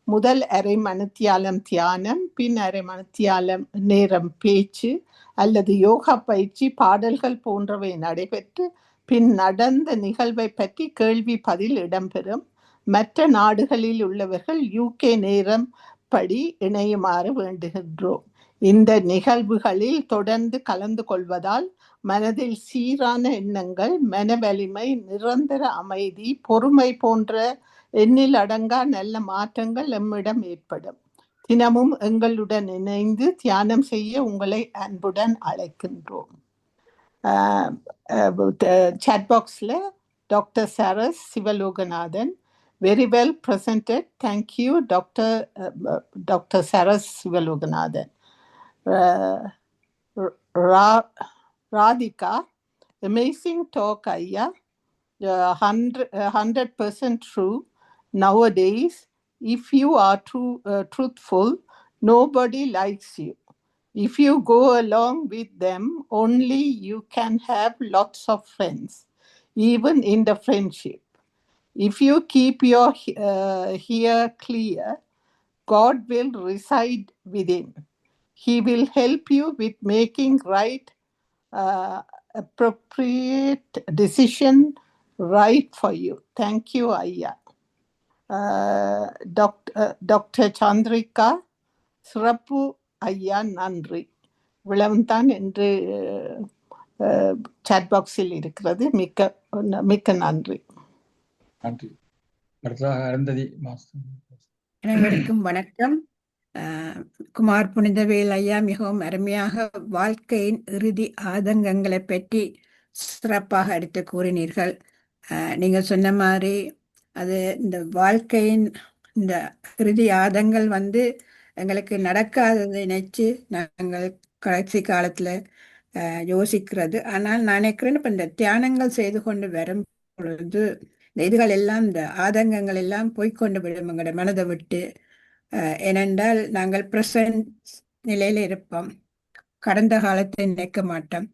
[SPEAKER 10] முதல் அரை மணித்தியாலம் தியானம், பின் அரை மணித்தியாலம் நேரம் பேச்சு அல்லது யோகா பயிற்சி, பாடல்கள் போன்றவை நடைபெற்று பின் நடந்த நிகழ்வை பற்றி கேள்வி பதில் இடம்பெறும். மற்ற நாடுகளில் உள்ளவர்கள் UK நேரம் படி இணையுமாறு வேண்டுகின்றோம். இந்த நிகழ்வுகளில் தொடர்ந்து கலந்து கொள்வதால் மனதில் சீரான எண்ணங்கள், மன வலிமை, நிரந்தர அமைதி, பொறுமை போன்ற எண்ணில் அடங்கா நல்ல மாற்றங்கள் நம்மிடம் ஏற்படும். தினமும் எங்களுடன் இணைந்து தியானம் செய்ய உங்களை அன்புடன் அழைக்கின்றோம். சாட் பாக்ஸில் doctor Saras Sivaloganathan, very well presented. Thank you, Dr. Saras Sivaloganadan. Radhika, amazing talk, Ayya. 100% true. Nowadays, if you are truthful, nobody likes you. If you go along with them, only you can have lots of friends, even in the friendship. If you keep your ear clear, God will reside within. He will help you with making right, appropriate decision right for you. Thank you, Ayya. Dr. Chandrika, சிறப்பு ஐயா, நன்றி. விளவந்தான் என்று chat பாக்ஸில் இருக்கிறது. மிக்க நன்றி.
[SPEAKER 2] நன்றி. அடுத்ததாக அருந்ததி மாஸ்டர்.
[SPEAKER 1] அனைவருக்கும் வணக்கம். குமார் புனிதவேல் ஐயா மிகவும் அருமையாக வாழ்க்கையின் இறுதி ஆதங்கங்களை பற்றி சிறப்பாக எடுத்து கூறினீர்கள். நீங்கள் சொன்ன மாதிரி அது இந்த வாழ்க்கையின் இந்த இறுதி ஆதங்கள் எங்களுக்கு நடக்காததை நினைச்சு நாங்கள் கடைசி காலத்தில் யோசிக்கிறது. ஆனால் நான் நினைக்கிறேன், இப்போ இந்த தியானங்கள் செய்து கொண்டு வரும் பொழுது இந்த இதுகள் எல்லாம், இந்த ஆதங்கங்கள் எல்லாம் போய்கொண்டு விடும் எங்களோட மனதை விட்டு. ஏனென்றால் நாங்கள் ப்ரெசன்ட் நிலையில் இருப்போம், கடந்த காலத்தை நினைக்க மாட்டோம்.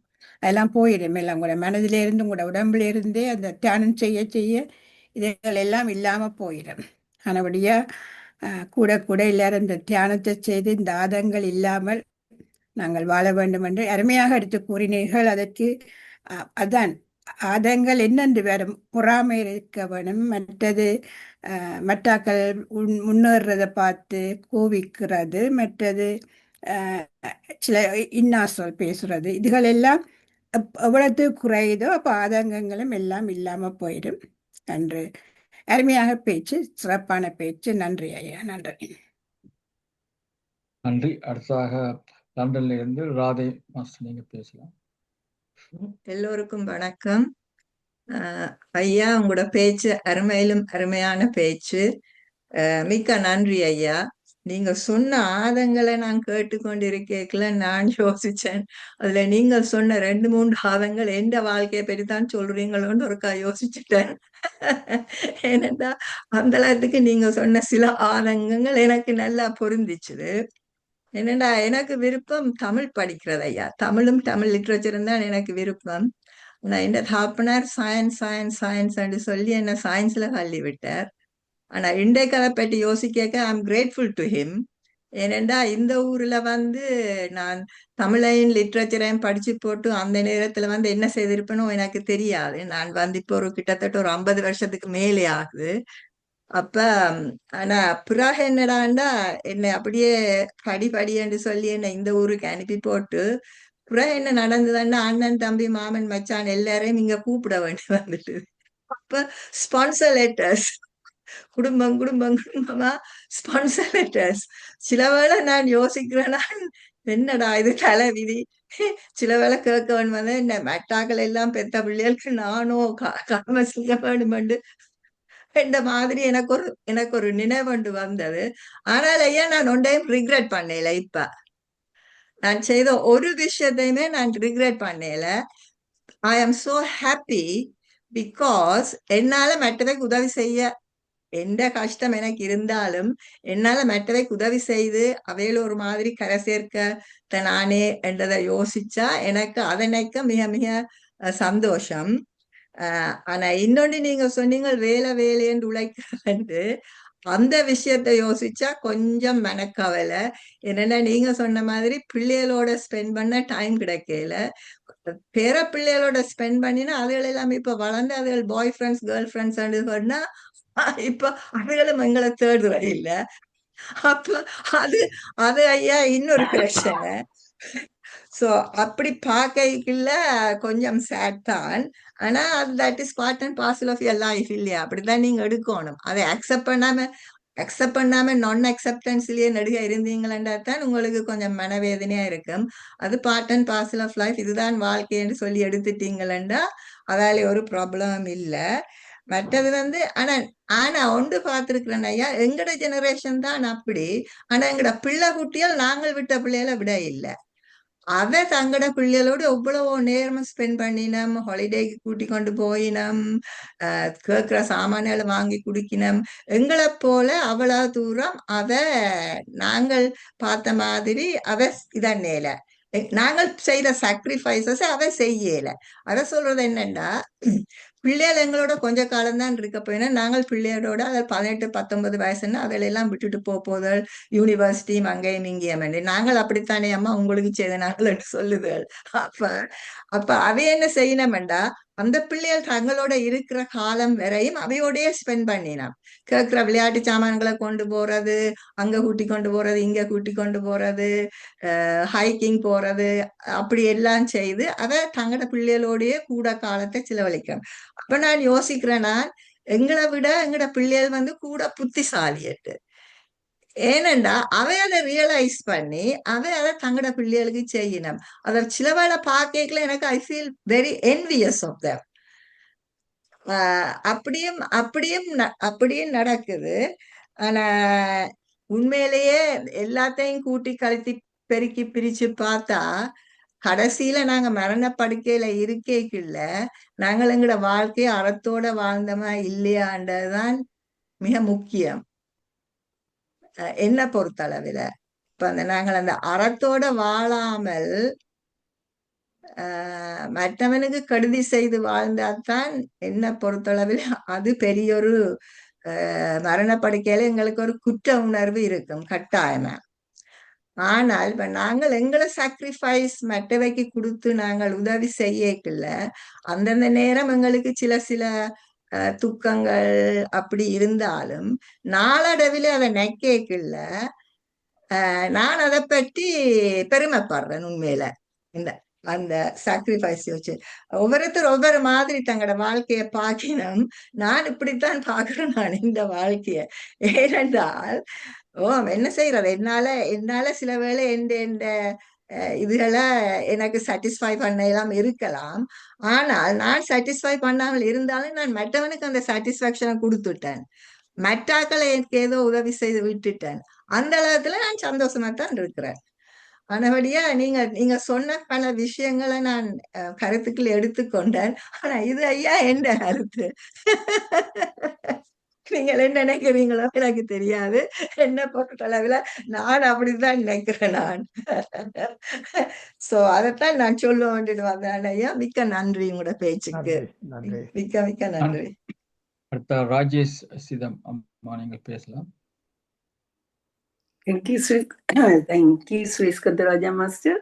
[SPEAKER 1] அதெல்லாம் போயிடும் எல்லாம் உங்களோட மனதிலிருந்து, உங்களோட உடம்புலேருந்தே அந்த தியானம் செய்ய செய்ய இதுகள் எல்லாம் இல்லாமல் போயிடும். ஆனபடியாக கூட கூட எல்லாரும் இந்த தியானத்தை செய்து இந்த ஆதங்கள் இல்லாமல் நாங்கள் வாழ வேண்டும் என்று அருமையாக எடுத்து கூறினீர்கள். அதற்கு அதான் ஆதங்கள் என்னென்று வரும், பொறாமை இருக்க வேணும், மற்றது மற்றாக்கள் முன்னேறதை பார்த்து கோவிக்கிறது, மற்றது சில இன்னாசொல் பேசுறது, இதுகள் எல்லாம் எவ்வளவு குறையுதோ அப்போ ஆதங்கங்களும் எல்லாம் இல்லாமல் போயிடும் என்று அருமையாக பேச்சு, சிறப்பான பேச்சு. நன்றி ஐயா, நன்றி.
[SPEAKER 2] நன்றி. அடுத்ததாக லண்டன்ல இருந்து ராதே மாஸ்டர், நீங்க பேசலாம்.
[SPEAKER 4] எல்லோருக்கும் வணக்கம். ஐயா, உங்களோட பேச்சு அருமையிலும் அருமையான பேச்சு. மிக்க நன்றி ஐயா. நீங்க சொன்ன ஆதங்களை நான் கேட்டுக்கொண்டிருக்கல நான் யோசிச்சேன், அதுல நீங்க சொன்ன 2-3 ஆதங்கள் எந்த வாழ்க்கையை பற்றி தான் சொல்றீங்களோன்னு ஒருக்கா யோசிச்சுட்டேன். ஏனென்றா அந்த அளவுக்கு நீங்க சொன்ன சில ஆதங்கங்கள் எனக்கு நல்லா பொருந்திச்சுது. என்னடா எனக்கு விருப்பம் தமிழ் படிக்கிறது ஐயா, தமிழும் தமிழ் லிட்ரேச்சரும் தான் எனக்கு விருப்பம். நான் என் தாப்பனார் சயின்ஸ் சயின்ஸ் சயின்ஸ் சொல்லி என்ன சயின்ஸ்ல தள்ளி விட்டார். ஆனா இன்றைக்கு அதை பற்றி யோசிக்க I am grateful to him. ஏனெண்டா இந்த ஊர்ல நான் தமிழையும் லிட்ரேச்சரையும் படிச்சு போட்டு அந்த நேரத்துல என்ன செய்திருப்பேனோ எனக்கு தெரியாது. நான் இப்போ கிட்டத்தட்ட ஒரு 50 வருஷத்துக்கு மேலே ஆகுது. அப்ப ஆனா பிறகு என்னடாண்டா என்னை அப்படியே படின்னு சொல்லி என்னை இந்த ஊருக்கு அனுப்பி போட்டு பிறகு என்ன நடந்ததுன்னா அண்ணன் தம்பி மாமன் மச்சான் எல்லாரையும் இங்க கூப்பிட வேண்டி வந்துட்டு. அப்ப ஸ்பான்சர் லெட்டர்ஸ், குடும்பமா ஸ்பான்சர் லெட்டர்ஸ். சில வேளை நான் யோசிக்கிறேன்னா என்னடா இது தலைவிதி, சில வேளை கேட்கவன் வந்து இந்த மெட்டாக்கள் எல்லாம் பெத்த பிள்ளைகளுக்கு நானும் கடமை செய்ய வேண்டுமென்று இந்த மாதிரி எனக்கு ஒரு நினைவண்டு வந்தது. ஆனால் ஐயா நான் ஒன்றையும் ரிக்ரெட் பண்ணல. இப்ப நான் செய்த ஒரு விஷயத்தையுமே நான் ரிக்ரெட் பண்ணல. ஐ ஆம் சோ ஹாப்பி பிகாஸ் என்னால மற்றவைக்கு உதவி செய்ய எந்த கஷ்டம் எனக்கு இருந்தாலும் என்னால மற்றவைக்கு உதவி செய்து அவையில ஒரு மாதிரி கரை சேர்க்க நானே என்றதை யோசிச்சா எனக்கு அதனைக்க மிக மிக சந்தோஷம். ஆனா இன்னொன்று நீங்க சொன்னீங்க வேலை வேலைன்னு உழைக்கிறது, அந்த விஷயத்த யோசிச்சா கொஞ்சம் மனக்கவலை. என்னன்னா நீங்க சொன்ன மாதிரி பிள்ளைகளோட ஸ்பெண்ட் பண்ண டைம் கிடைக்கல. பேர பிள்ளைகளோட ஸ்பெண்ட் பண்ணினா அதுகள் எல்லாம் இப்ப வளர்ந்து அதுகள் பாய் ஃப்ரெண்ட்ஸ் கேர்ள் ஃப்ரெண்ட்ஸ் சொன்னா இப்ப அதுகளும் எங்களை தேடுற இல்ல. அப்ப அது அது ஐயா இன்னொரு பிரச்சனை. சோ அப்படி பார்க்கல கொஞ்சம் சேட் தான். ஆனா that is part and parcel of your life இல்லையா? அப்படிதான் நீங்க எடுக்கணும். அதை அக்செப்ட் பண்ணாம நான் அக்செப்டன்ஸ்லயே நடுக இருந்தீங்களா தான் உங்களுக்கு கொஞ்சம் மனவேதனையா இருக்கும். அது part and parcel of life, இதுதான் வாழ்க்கை என்று சொல்லி எடுத்துட்டீங்களா அதால ஒரு ப்ராப்ளம் இல்ல. மற்றது வந்து ஆனா ஆனா ஒன்று பார்த்திருக்கிறேன் ஐயா, எங்கட ஜெனரேஷன் தான் அப்படி. ஆனா எங்கட பிள்ளை குட்டியால் நாங்கள் விட்ட பிள்ளைகளை விட இல்லை. அவ தங்கட பிள்ளைகளோட எவ்வளவோ நேரம் ஸ்பெண்ட் பண்ணினோம், ஹாலிடேக்கு கூட்டி கொண்டு போயினோம், கேட்கிற சாமான்களை வாங்கி குடிக்கணும். எங்களை போல அவ்வளவு தூரம் நாங்கள் பார்த்த மாதிரி இதன்னேல நாங்கள் செய்த சாக்ரிஃபைசஸ் செய்யல. சொல்றது என்னன்னா, பிள்ளைகள் எங்களோட கொஞ்ச காலம் தான் இருக்க போயினா நாங்கள் பிள்ளைகளோட 18-19 வயசுன்னா அவையெல்லாம் விட்டுட்டு போதல் யூனிவர்சிட்டி அங்கேயும் இங்கேயும் நாங்கள் அப்படித்தானே அம்மா உங்களுக்கு செய்த நாங்கள் சொல்லுதல். அப்ப அவை என்ன செய்யணும்டா, அந்த பிள்ளைகள் தங்களோட இருக்கிற காலம் வரையும் அவையோடய ஸ்பெண்ட் பண்ணினான். கேட்கிற விளையாட்டு சாமான்களை கொண்டு போறது, அங்க கூட்டி கொண்டு போறது, இங்க கூட்டி கொண்டு போறது, ஹைக்கிங் போறது, அப்படி எல்லாம் செய்து தங்கட பிள்ளைகளோடய கூட காலத்தை செலவழிக்கணும். அப்ப நான் யோசிக்கிறேன், எங்களை விட எங்கட பிள்ளைகள் வந்து கூட புத்திசாலிட்டு. ஏனண்டா அதை ரியலைஸ் பண்ணி அதை தங்கட பிள்ளைகளுக்கு செய்யணும். அதை சில வேளை பார்க்கல எனக்கு I feel very envious of them. அப்படியும் நடக்குது. ஆனா உண்மையிலேயே எல்லாத்தையும் கூட்டி கழித்து பெருக்கி பிரிச்சு பார்த்தா கடைசியில நாங்க மரண படுக்கையில இருக்கேக்குள்ள நாங்கள் எங்கட வாழ்க்கையை அறத்தோட வாழ்ந்தோமா இல்லையான்றதுதான் மிக முக்கியம் என்ன பொறுத்தளவுல. இப்ப நாங்கள் அந்த அறத்தோட வாழாமல் மற்றவனுக்கு கெடுதி செய்து வாழ்ந்தால்தான் என்ன பொறுத்தளவில் அது பெரியொரு மரணப்படுக்கையில எங்களுக்கு ஒரு குற்ற உணர்வு இருக்கும் கட்டாயமா. ஆனால் இப்ப நாங்கள் எங்களை சாக்ரிஃபைஸ் மற்றவைக்கு கொடுத்து நாங்கள் உதவி செய்யல அந்தந்த நேரம் எங்களுக்கு சில துக்கங்கள் அப்படி இருந்தாலும் நாளடைவில் அதை நெக்கேக்குள்ள நான் அதை பற்றி பெருமைப்படுறேன் உண்மையில. அந்த சாக்ரிஃபைஸ் வச்சு ஒவ்வொருத்தர் ஒவ்வொரு மாதிரி தங்களோட வாழ்க்கைய பார்க்கணும். நான் இப்படித்தான் பாக்குறேன் நான் இந்த வாழ்க்கைய. ஏனென்றால் என்ன செய்யறது, என்னால சில வேளை எந்த இதுகளை எனக்கு சாட்டிஸ்ஃபை பண்ணலாம் இருக்கலாம். ஆனால் நான் சாட்டிஸ்ஃபை பண்ணாமல் இருந்தாலும் நான் மற்றவனுக்கு அந்த சாட்டிஸ்பாக்சனை கொடுத்துட்டேன், மற்றாக்களை எனக்கு ஏதோ உதவி செய்து விட்டுட்டேன். அந்த அளவுல நான் சந்தோஷமா தான் இருக்கிறேன். ஆனபடியா நீங்க சொன்ன பல விஷயங்களை நான் கருத்துக்கள் எடுத்துக்கொண்டேன். ஆனா இது ஐயா எந்த கருத்து நீங்கள் என்ன நினைக்கிறீங்களோ எனக்கு தெரியாது. என்ன பொறுத்தளவுல நான் அப்படித்தான் நினைக்கிறேன் நான். சோ அதைத்தான் நான் சொல்ல வேண்டிட்டு வந்தேன் ஐயா. மிக்க நன்றி உங்களோட பேச்சுக்கு. மிக்க மிக்க நன்றி.
[SPEAKER 2] அடுத்த ராஜேஷ் சிதம் அம்மா நீங்கள் பேசலாம்.
[SPEAKER 11] Thank you Sri Skandaraja master.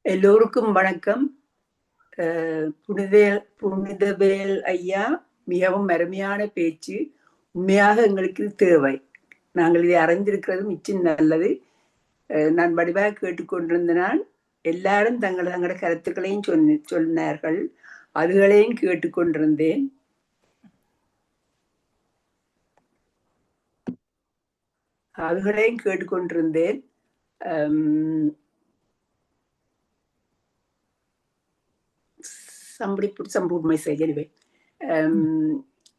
[SPEAKER 11] எல்லோருக்கும் வணக்கம். புனிதவேல் ஐயா மிகவும் அருமையான பேச்சு. உண்மையாக எங்களுக்கு தேவை. நாங்கள் இதை அறிந்திருக்கிறது மிச்சம் நல்லது. நான் வடிவாக கேட்டுக்கொண்டிருந்தனால் எல்லாரும் தங்களோட கருத்துக்களையும் சொன்னார்கள். அதுகளையும் கேட்டுக்கொண்டிருந்தேன். some put message anyway.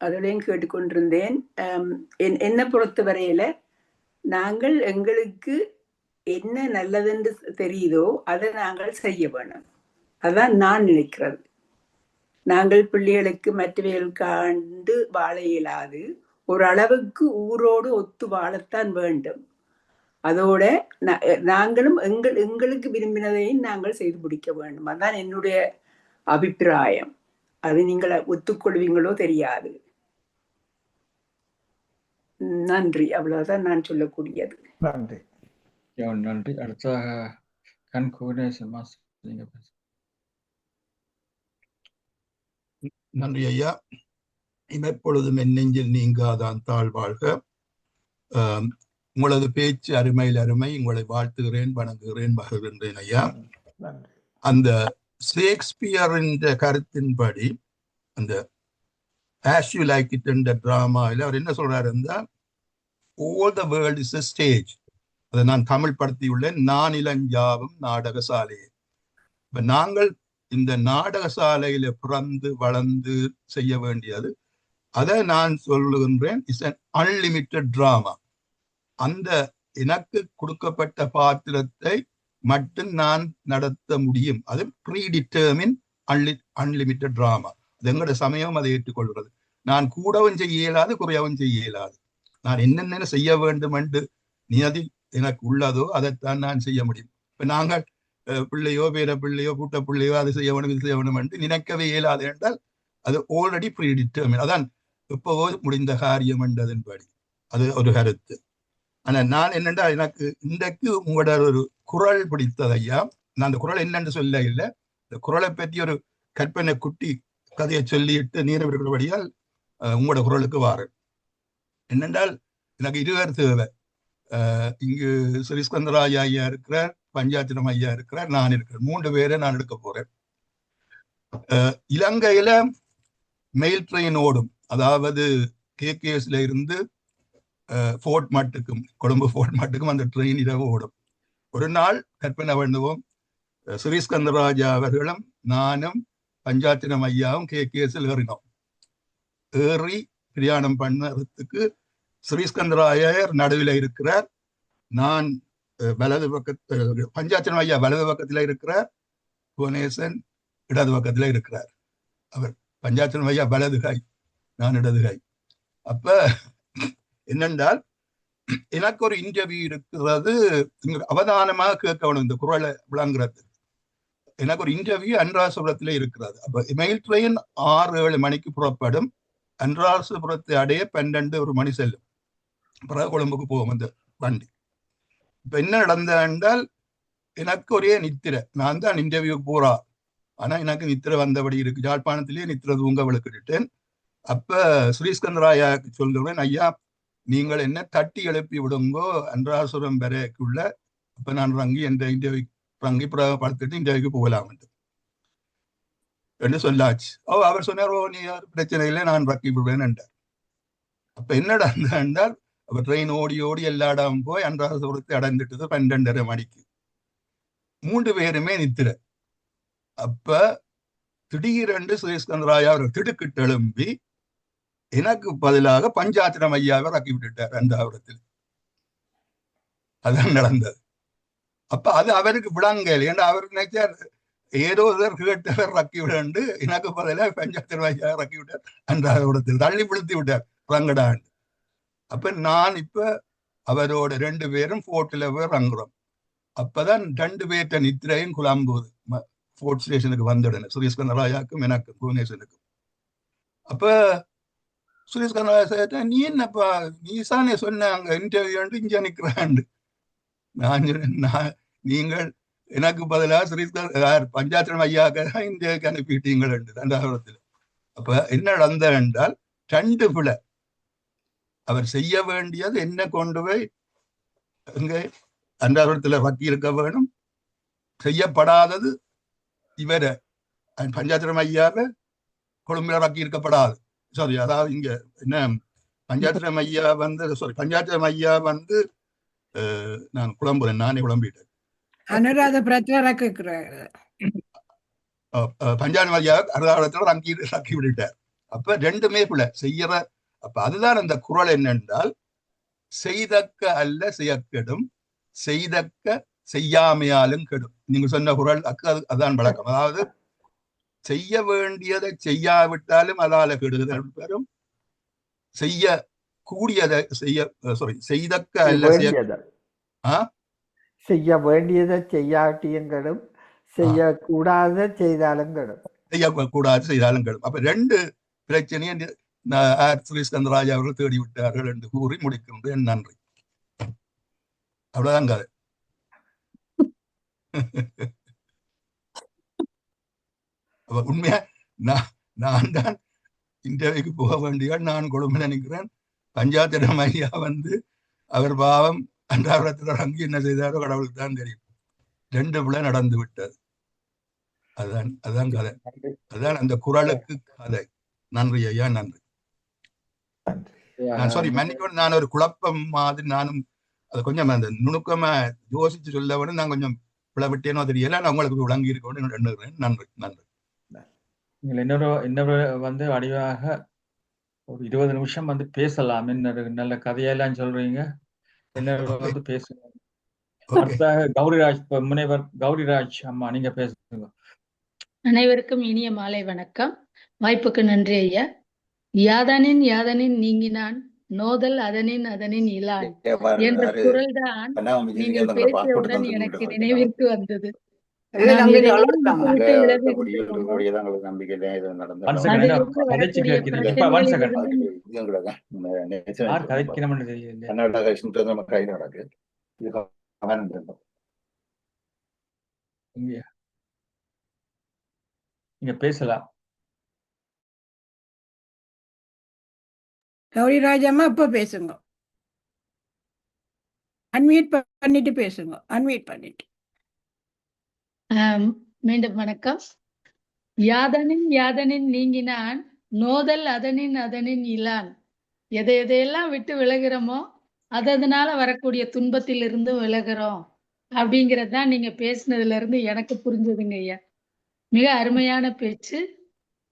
[SPEAKER 11] அதோடையும் கேட்டுக்கொண்டிருந்தேன். என்னை பொறுத்த வரையில நாங்கள் எங்களுக்கு என்ன நல்லதுன்னு தெரியுதோ அதை நாங்கள் செய்ய வேணும். அதான் நான் நினைக்கிறது. நாங்கள் பிள்ளைகளுக்கு மற்றவைகளுக்கு ஆண்டு வாழ இயலாது, ஒரு அளவுக்கு ஊரோடு ஒத்து வாழத்தான் வேண்டும். அதோட நாங்களும் எங்களுக்கு விரும்பினதையும் நாங்கள் செய்து முடிக்க வேண்டும். அதான் என்னுடைய அபிப்பிராயம். அது நீங்கள் ஒத்துக்கொள்வீங்களோ தெரியாது. நன்றி. அவ்வளவுதான் நான் சொல்லக்கூடியது.
[SPEAKER 3] நன்றி.
[SPEAKER 2] நன்றி. அடுத்ததாக கண் கோகனேசன் மாஸ்டர் நீங்க பேச.
[SPEAKER 12] நன்றி ஐயா. இமைப்பொழுதும் என் நெஞ்சில் நீங்காதான் தாழ்வாழ்க. உங்களது பேச்சு அருமையில் அருமை. உங்களை வாழ்த்துகிறேன், வணங்குகிறேன், மகிழ்கின்றேன் ஐயா. அந்த ஷேக்ஸ்பியரின் கருத்தின்படி அந்த As You Like It என்ற டிராமாவில் அவர் என்ன சொல்றாரு இருந்தால், all the world is a stage. அதை நான் தமிழ் படுத்தியுள்ளேன், நான் இளஞ்சாவும் நாடகசாலையே. இப்ப நாங்கள் இந்த நாடகசாலையில பிறந்து வளர்ந்து செய்ய வேண்டியது, அதை நான் சொல்லுகின்றேன், இட்ஸ் an unlimited drama. அந்த எனக்கு கொடுக்கப்பட்ட பாத்திரத்தை மட்டும் நான் நடத்த முடியும். அது ப்ரீடிட்டர்மின் அன்லிமிட்டட் டிராமா. அது எங்களுடைய சமயம் அதை ஏற்றுக்கொள்கிறது. நான் கூடவும் செய்ய இயலாது, குறையவும் செய்ய இயலாது. நான் என்னென்ன செய்ய வேண்டும் என்று நியதி எனக்கு உள்ளதோ அதைத்தான் நான் செய்ய முடியும். இப்ப நாங்கள் பிள்ளையோ பேர பிள்ளையோ கூட்ட பிள்ளையோ அது செய்ய வேணும் இது செய்ய வேணும் என்று நினைக்கவே இயலாது என்றால் அது ஆல்ரெடி ப்ரீடிட்டர்மின். அதான் எப்பவோ முடிந்த காரியம் என்றதன்படி அது ஒரு கருத்து. ஆனா நான் என்னென்றா, எனக்கு இன்றைக்கு உங்களோட ஒரு குரல் பிடித்தது ஐயா. நான் அந்த குரல் என்னென்று சொல்ல இல்லை, இந்த குரலை பற்றி ஒரு கற்பனை குட்டி கதையை சொல்லிட்டு நீரம் இருக்கிறபடியால் உங்களோட குரலுக்கு வாரேன். என்னென்றால் எனக்கு இருவர் தேவை. இங்கு ஸ்ரீஸ்கந்தராஜ் ஐயா இருக்கிறார், பஞ்சாச்சரம் ஐயா இருக்கிறார், நான் இருக்கிறேன். 3 பேரை நான் எடுக்க போறேன். இலங்கையில மெயில் ட்ரெயின் ஓடும். அதாவது KKSல இருந்து ஃபோர்ட் மாட்டுக்கும், கொழும்பு ஃபோர்ட் மாட்டுக்கும் அந்த ட்ரெயின் இரவு ஓடும். ஒரு நாள் கற்பனை பண்ணுவோம், ஸ்ரீஸ்கந்தராஜா அவர்களும் நானும் பஞ்சாச்சரம் ஐயாவும் KKSல் ஏறினோம். ஏறி பிரயாணம் பண்ணறதுக்கு ஸ்ரீஸ்கந்தராயர் நடுவில் இருக்கிறார், நான் வலது பக்கத்து, பஞ்சாச்சரம் ஐயா வலது பக்கத்துல இருக்கிறார், புவனேசன் இடது பக்கத்துல இருக்கிறார். அவர் பஞ்சாச்சரம் ஐயா வலது கை, நான் இடது கை. அப்ப என்னென்றால் எனக்கு ஒரு இன்டர்வியூ இருக்கிறது, அவதானமாக கேட்கணும் இந்த குரலை விளங்குறது. எனக்கு ஒரு இன்டர்வியூ அன்றாசுபுரத்துல இருக்கிறது. அப்ப மெயில் ட்ரெயின் 6-7 மணிக்கு புறப்படும். அன்றாசுபுரத்தை அடைய 12 மணி செல்லும். பிறகு கொழும்புக்கு போகும் அந்த வண்டி. இப்ப என்ன நடந்த என்றால், எனக்கு ஒரே நித்திரை. நான் தான் இன்டர்வியூக்கு போறா, ஆனா எனக்கு நித்திரை வந்தபடி இருக்கு. யாழ்ப்பாணத்திலேயே நித்திரை தூங்க விளக்கிட்டேன். அப்ப ஸ்ரீஸ்கந்தராயாக்கு சொல்லுவேன், ஐயா நீங்கள் என்ன தட்டி எழுப்பி விடுங்கோ அன்றாசுரம் வரைக்குள்ள. அப்ப நான் ரங்கி என்ற இன்டர்வியூ ரங்கி படுத்துட்டு இன்டர்வியூக்கு போகலாம் என்று சொல்லாச்சு. அவர் சொன்னார், நீ பிரச்சனை இல்லை, நான் ரக்கி விடுவேன் என்றார். அப்ப என்னடா என்றால், அவர் ட்ரெயின் ஓடி ஓடி எல்லா இடம் போய் அன்றாசுரத்தை அடைந்துட்டது 12:30 மணிக்கு. 3 பேருமே நித்திர. அப்ப திடீரென்று ஸ்ரீஸ்கந்தராயா அவர் திடுக்கிட்டு எழும்பி எனக்கு பதிலாக பஞ்சாச்சரம் ஐயாவை ரக்கி விட்டுட்டார் 2ஆவரத்தில். அதான் நடந்தது. அப்ப அது அவருக்கு விளங்கல். ஏன்னா அவர் நினைச்சார் ஏதோ கேட்டவர் ரக்கி விடண்டு, எனக்கு பதிலாக பஞ்சாச்சரம் ஐயா ரக்கி விட்டார் 2ஆவரத்தில், தள்ளி பிடித்து விட்டார் ரங்கடான். அப்ப நான் இப்ப அவரோட 2 பேரும் ஃபோர்ட்ல போய் ரங்குறோம். அப்பதான் 2 பேர்ட்ட நித்திரையும் குழம்புது ஃபோர்ட் ஸ்டேஷனுக்கு வந்துடனே, ஸ்ரீஸ்கந்தராயாக்கும் எனக்கு புவனேஸ்வனுக்கும். அப்ப ஸ்ரீஸ்கந்தராயா, நீ என்னப்பா நீசானே சொன்ன அங்க இன்டர்வியூ இங்க நிக்கிறாண்டு. நான் நீங்கள் எனக்கு பதிலாக ஸ்ரீஸ்கந்தர் பஞ்சாச்சரம் ஐயாக்க தான் இந்தியாவுக்கு அனுப்பிட்டீங்கள் 2ஆவரத்தில். அப்ப என்ன நடந்த என்றால் 2 பிள்ளை. அவர் செய்ய வேண்டியது என்ன கொண்டு போய் இங்க 2ஆவரத்தில் ரக்கி இருக்க வேணும். செய்யப்படாதது இவரை பஞ்சாச்சரம் ஐயாவை கொழும்புல ரக்கி இருக்கப்படாது. சாரி, அதாவது இங்க என்ன பஞ்சாச்சரம் ஐயா பஞ்சாச்சரம் ஐயா நான் குழம்புறேன், நானே குழம்பிட்டேன்.
[SPEAKER 1] அனுராதபுரத்துல
[SPEAKER 12] பஞ்சாயத்து மரியாதை அறுதாவளத்தில் ரக்கி விட்டுட்டார். அப்ப ரெண்டுமே பிள்ளை செய்யற. அப்ப அதுதான் அந்த குறள் என்னென்றால், செய்தக்க அல்ல செய்யக்கெடும், செய்தக்க செய்யாமையாலும் கெடும். நீங்க சொன்ன குறள் அதான் வழக்கம். அதாவது செய்ய வேண்டியதை செய்யாவிட்டாலும் அதால கெடுதல் பெறும், செய்ய கூடியதை செய்தக்க அல்ல
[SPEAKER 3] செய்ய வேண்டியதை செய்யாட்டியும் கெடும், செய்யக்கூடாத செய்தாலும் கெடும்,
[SPEAKER 12] செய்யக்கூடாது செய்தாலும் கெடும். அப்ப ரெண்டு பிரச்சனையை ஸ்ரீஸ்கந்தராஜா அவர்கள் தேடி விட்டார்கள் என்று கூறி முடிக்கின்றேன். நன்றி. அவ்வளவுதான் கதை. உண்மையா நான் தான் இன்டர்வியூக்கு போக வேண்டிய நான் கொடுமை நினைக்கிறேன். பஞ்சாயத்திடம் ஐயா அவர் பாவம் அன்றாவரத்தில் அங்கி என்ன செய்தாரோ கடவுளுக்கு தான் தெரியும். ரெண்டு பிள்ளை நடந்து விட்டது. அதான் கதை. அதான் அந்த குறளுக்கு கதை. நன்றி ஐயா, நன்றி. சாரி, மன்னிக்கணும், நான் ஒரு குழப்பம் மாதிரி நானும் அது கொஞ்சம் அந்த நுணுக்கமா யோசிச்சு சொல்ல நான் கொஞ்சம் விட்டேனோ தெரியல. நான் உங்களுக்கு விளங்கி இருக்கணும். நன்றி நன்றி.
[SPEAKER 2] நீங்கள் இன்னொரு அடிவாக ஒரு 20 நிமிஷம் பேசலாம். என்ன நல்ல கதையெல்லாம் சொல்றீங்க. என்ன பேசுங்க. அடுத்தாக கௌரிராஜ், முனைவர் கௌரிராஜ் அம்மா, நீங்க பேசுங்க.
[SPEAKER 13] அனைவருக்கும் இனிய மாலை வணக்கம். வாய்ப்புக்கு நன்றி ஐயா. யாதனின் நீங்கினான், நோதல் அதனின் இலான் என்ற குரல் தான் நீங்கள் பேசியவுடன் எனக்கு நினைவிற்கு வந்தது.
[SPEAKER 2] நீங்க பேசலாம்.
[SPEAKER 1] கௌரிராஜம்மா இப்ப பேசுங்க. அன்மியூட் பண்ணிட்டு பேசுங்க. அன்மியூட் பண்ணிட்டு.
[SPEAKER 13] மீண்டும் வணக்கம். யாதனின் நீங்கினான், நோதல் அதனின் இலான். எதையெல்லாம் விட்டு விலகிறோமோ அதனால வரக்கூடிய துன்பத்திலிருந்து விலகிறோம் அப்படிங்கறதுதான் நீங்க பேசினதுல இருந்து எனக்கு புரிஞ்சதுங்க ஐயா. மிக அருமையான பேச்சு.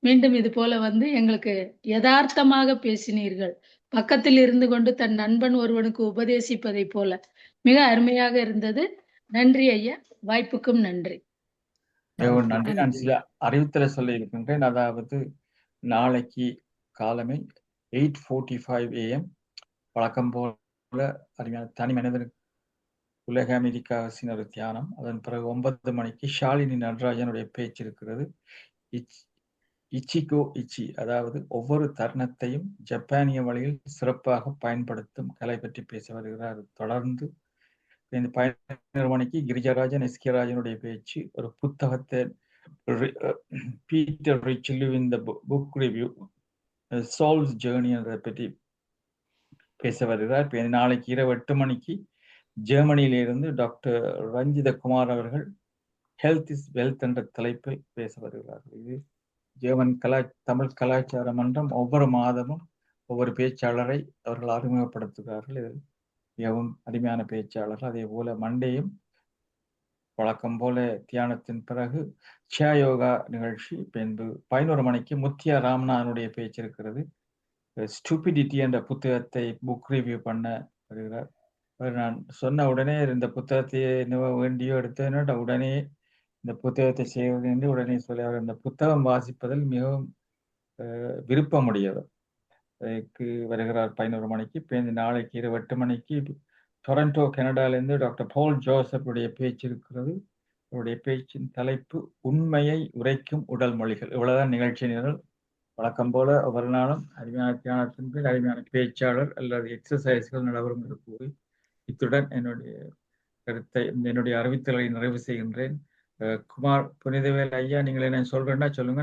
[SPEAKER 13] மீண்டும் இது போல எங்களுக்கு யதார்த்தமாக பேசினீர்கள். பக்கத்தில் இருந்து கொண்டு தன் நண்பன் ஒருவனுக்கு உபதேசிப்பதை போல மிக அருமையாக இருந்தது. நன்றி ஐயா. வாய்ப்புக்கும் நன்றி.
[SPEAKER 2] நன்றி. நான் சில அறிவித்தலை சொல்லி இருக்கின்றேன். அதாவது நாளைக்கு காலமே 8:45 AM வழக்கம் போல அருமையான தனி மனிதனுக்கு உலக அமெரிக்காவின் ஒரு தியானம். அதன் பிறகு 9 மணிக்கு ஷாலினி நடராஜனுடைய பேச்சு இருக்கிறது. இச்சிகோ இச்சி, அதாவது ஒவ்வொரு தருணத்தையும் ஜப்பானிய வழியில் சிறப்பாக பயன்படுத்தும் கலை பற்றி பேச வருகிறார். தொடர்ந்து இந்த 11 மணிக்கு கிரிஜராஜன் எஸ்கேராஜனுடைய பேச்சு, ஒரு புத்தகத்தை பீட்டர் ரிச்லு இந்த புக் ரிவ்யூ சோல்ஸ் ஜேர்னி அதை பற்றி பேச வருகிறார். நாளைக்கு இரவு 8 மணிக்கு ஜெர்மனியிலிருந்து டாக்டர் ரஞ்சித குமார் அவர்கள் ஹெல்த் இஸ் வெல்த் என்ற தலைப்பில் பேச வருகிறார்கள். இது ஜெர்மன் தமிழ் கலாச்சார மன்றம் ஒவ்வொரு மாதமும் ஒவ்வொரு பேச்சாளரை அவர்கள் அறிமுகப்படுத்துகிறார்கள். இது மிகவும் அருமையான பேச்சாளர்கள். அதே போல மண்டேயும் வழக்கம் போல தியானத்தின் பிறகு ஷியா யோகா நிகழ்ச்சி. பின்பு 11 மணிக்கு முத்தியா ராமநாதனுடைய பேச்சு இருக்கிறது. ஸ்டூபிடிட்டி என்ற புத்தகத்தை புக் ரிவ்யூ பண்ண வருகிறார். நான் சொன்ன உடனே இந்த புத்தகத்தை வேண்டியோ எடுத்தேன்னா உடனே இந்த புத்தகத்தை செய்வது என்று உடனே சொல்லுவார். இந்த புத்தகம் வாசிப்பதில் மிகவும் விருப்பமுடையவர். அதுக்கு வருகிறார் 11 மணிக்கு. நாளைக்கு இரவு 8 மணிக்கு டொரண்டோ கனடாவிலிருந்து டாக்டர் பால் ஜோசப்புடைய பேச்சு இருக்கிறது. அவருடைய பேச்சின் தலைப்பு உண்மையை உரைக்கும் உடல் மொழிகள். இவ்வளவுதான் நிகழ்ச்சி நிரல். வழக்கம் போல ஒவ்வொரு நாளும் அருமையான தியானத்தின் பின் அருமையான பேச்சாளர் அல்லது எக்ஸசைஸ்கள் நடைபெறும் என்று கூறி இத்துடன் என்னுடைய அறிவித்தலை நிறைவு செய்கின்றேன். குமார் புனிதவேல் ஐயா, நீங்கள் என்ன சொல்றேன்னா சொல்லுங்க.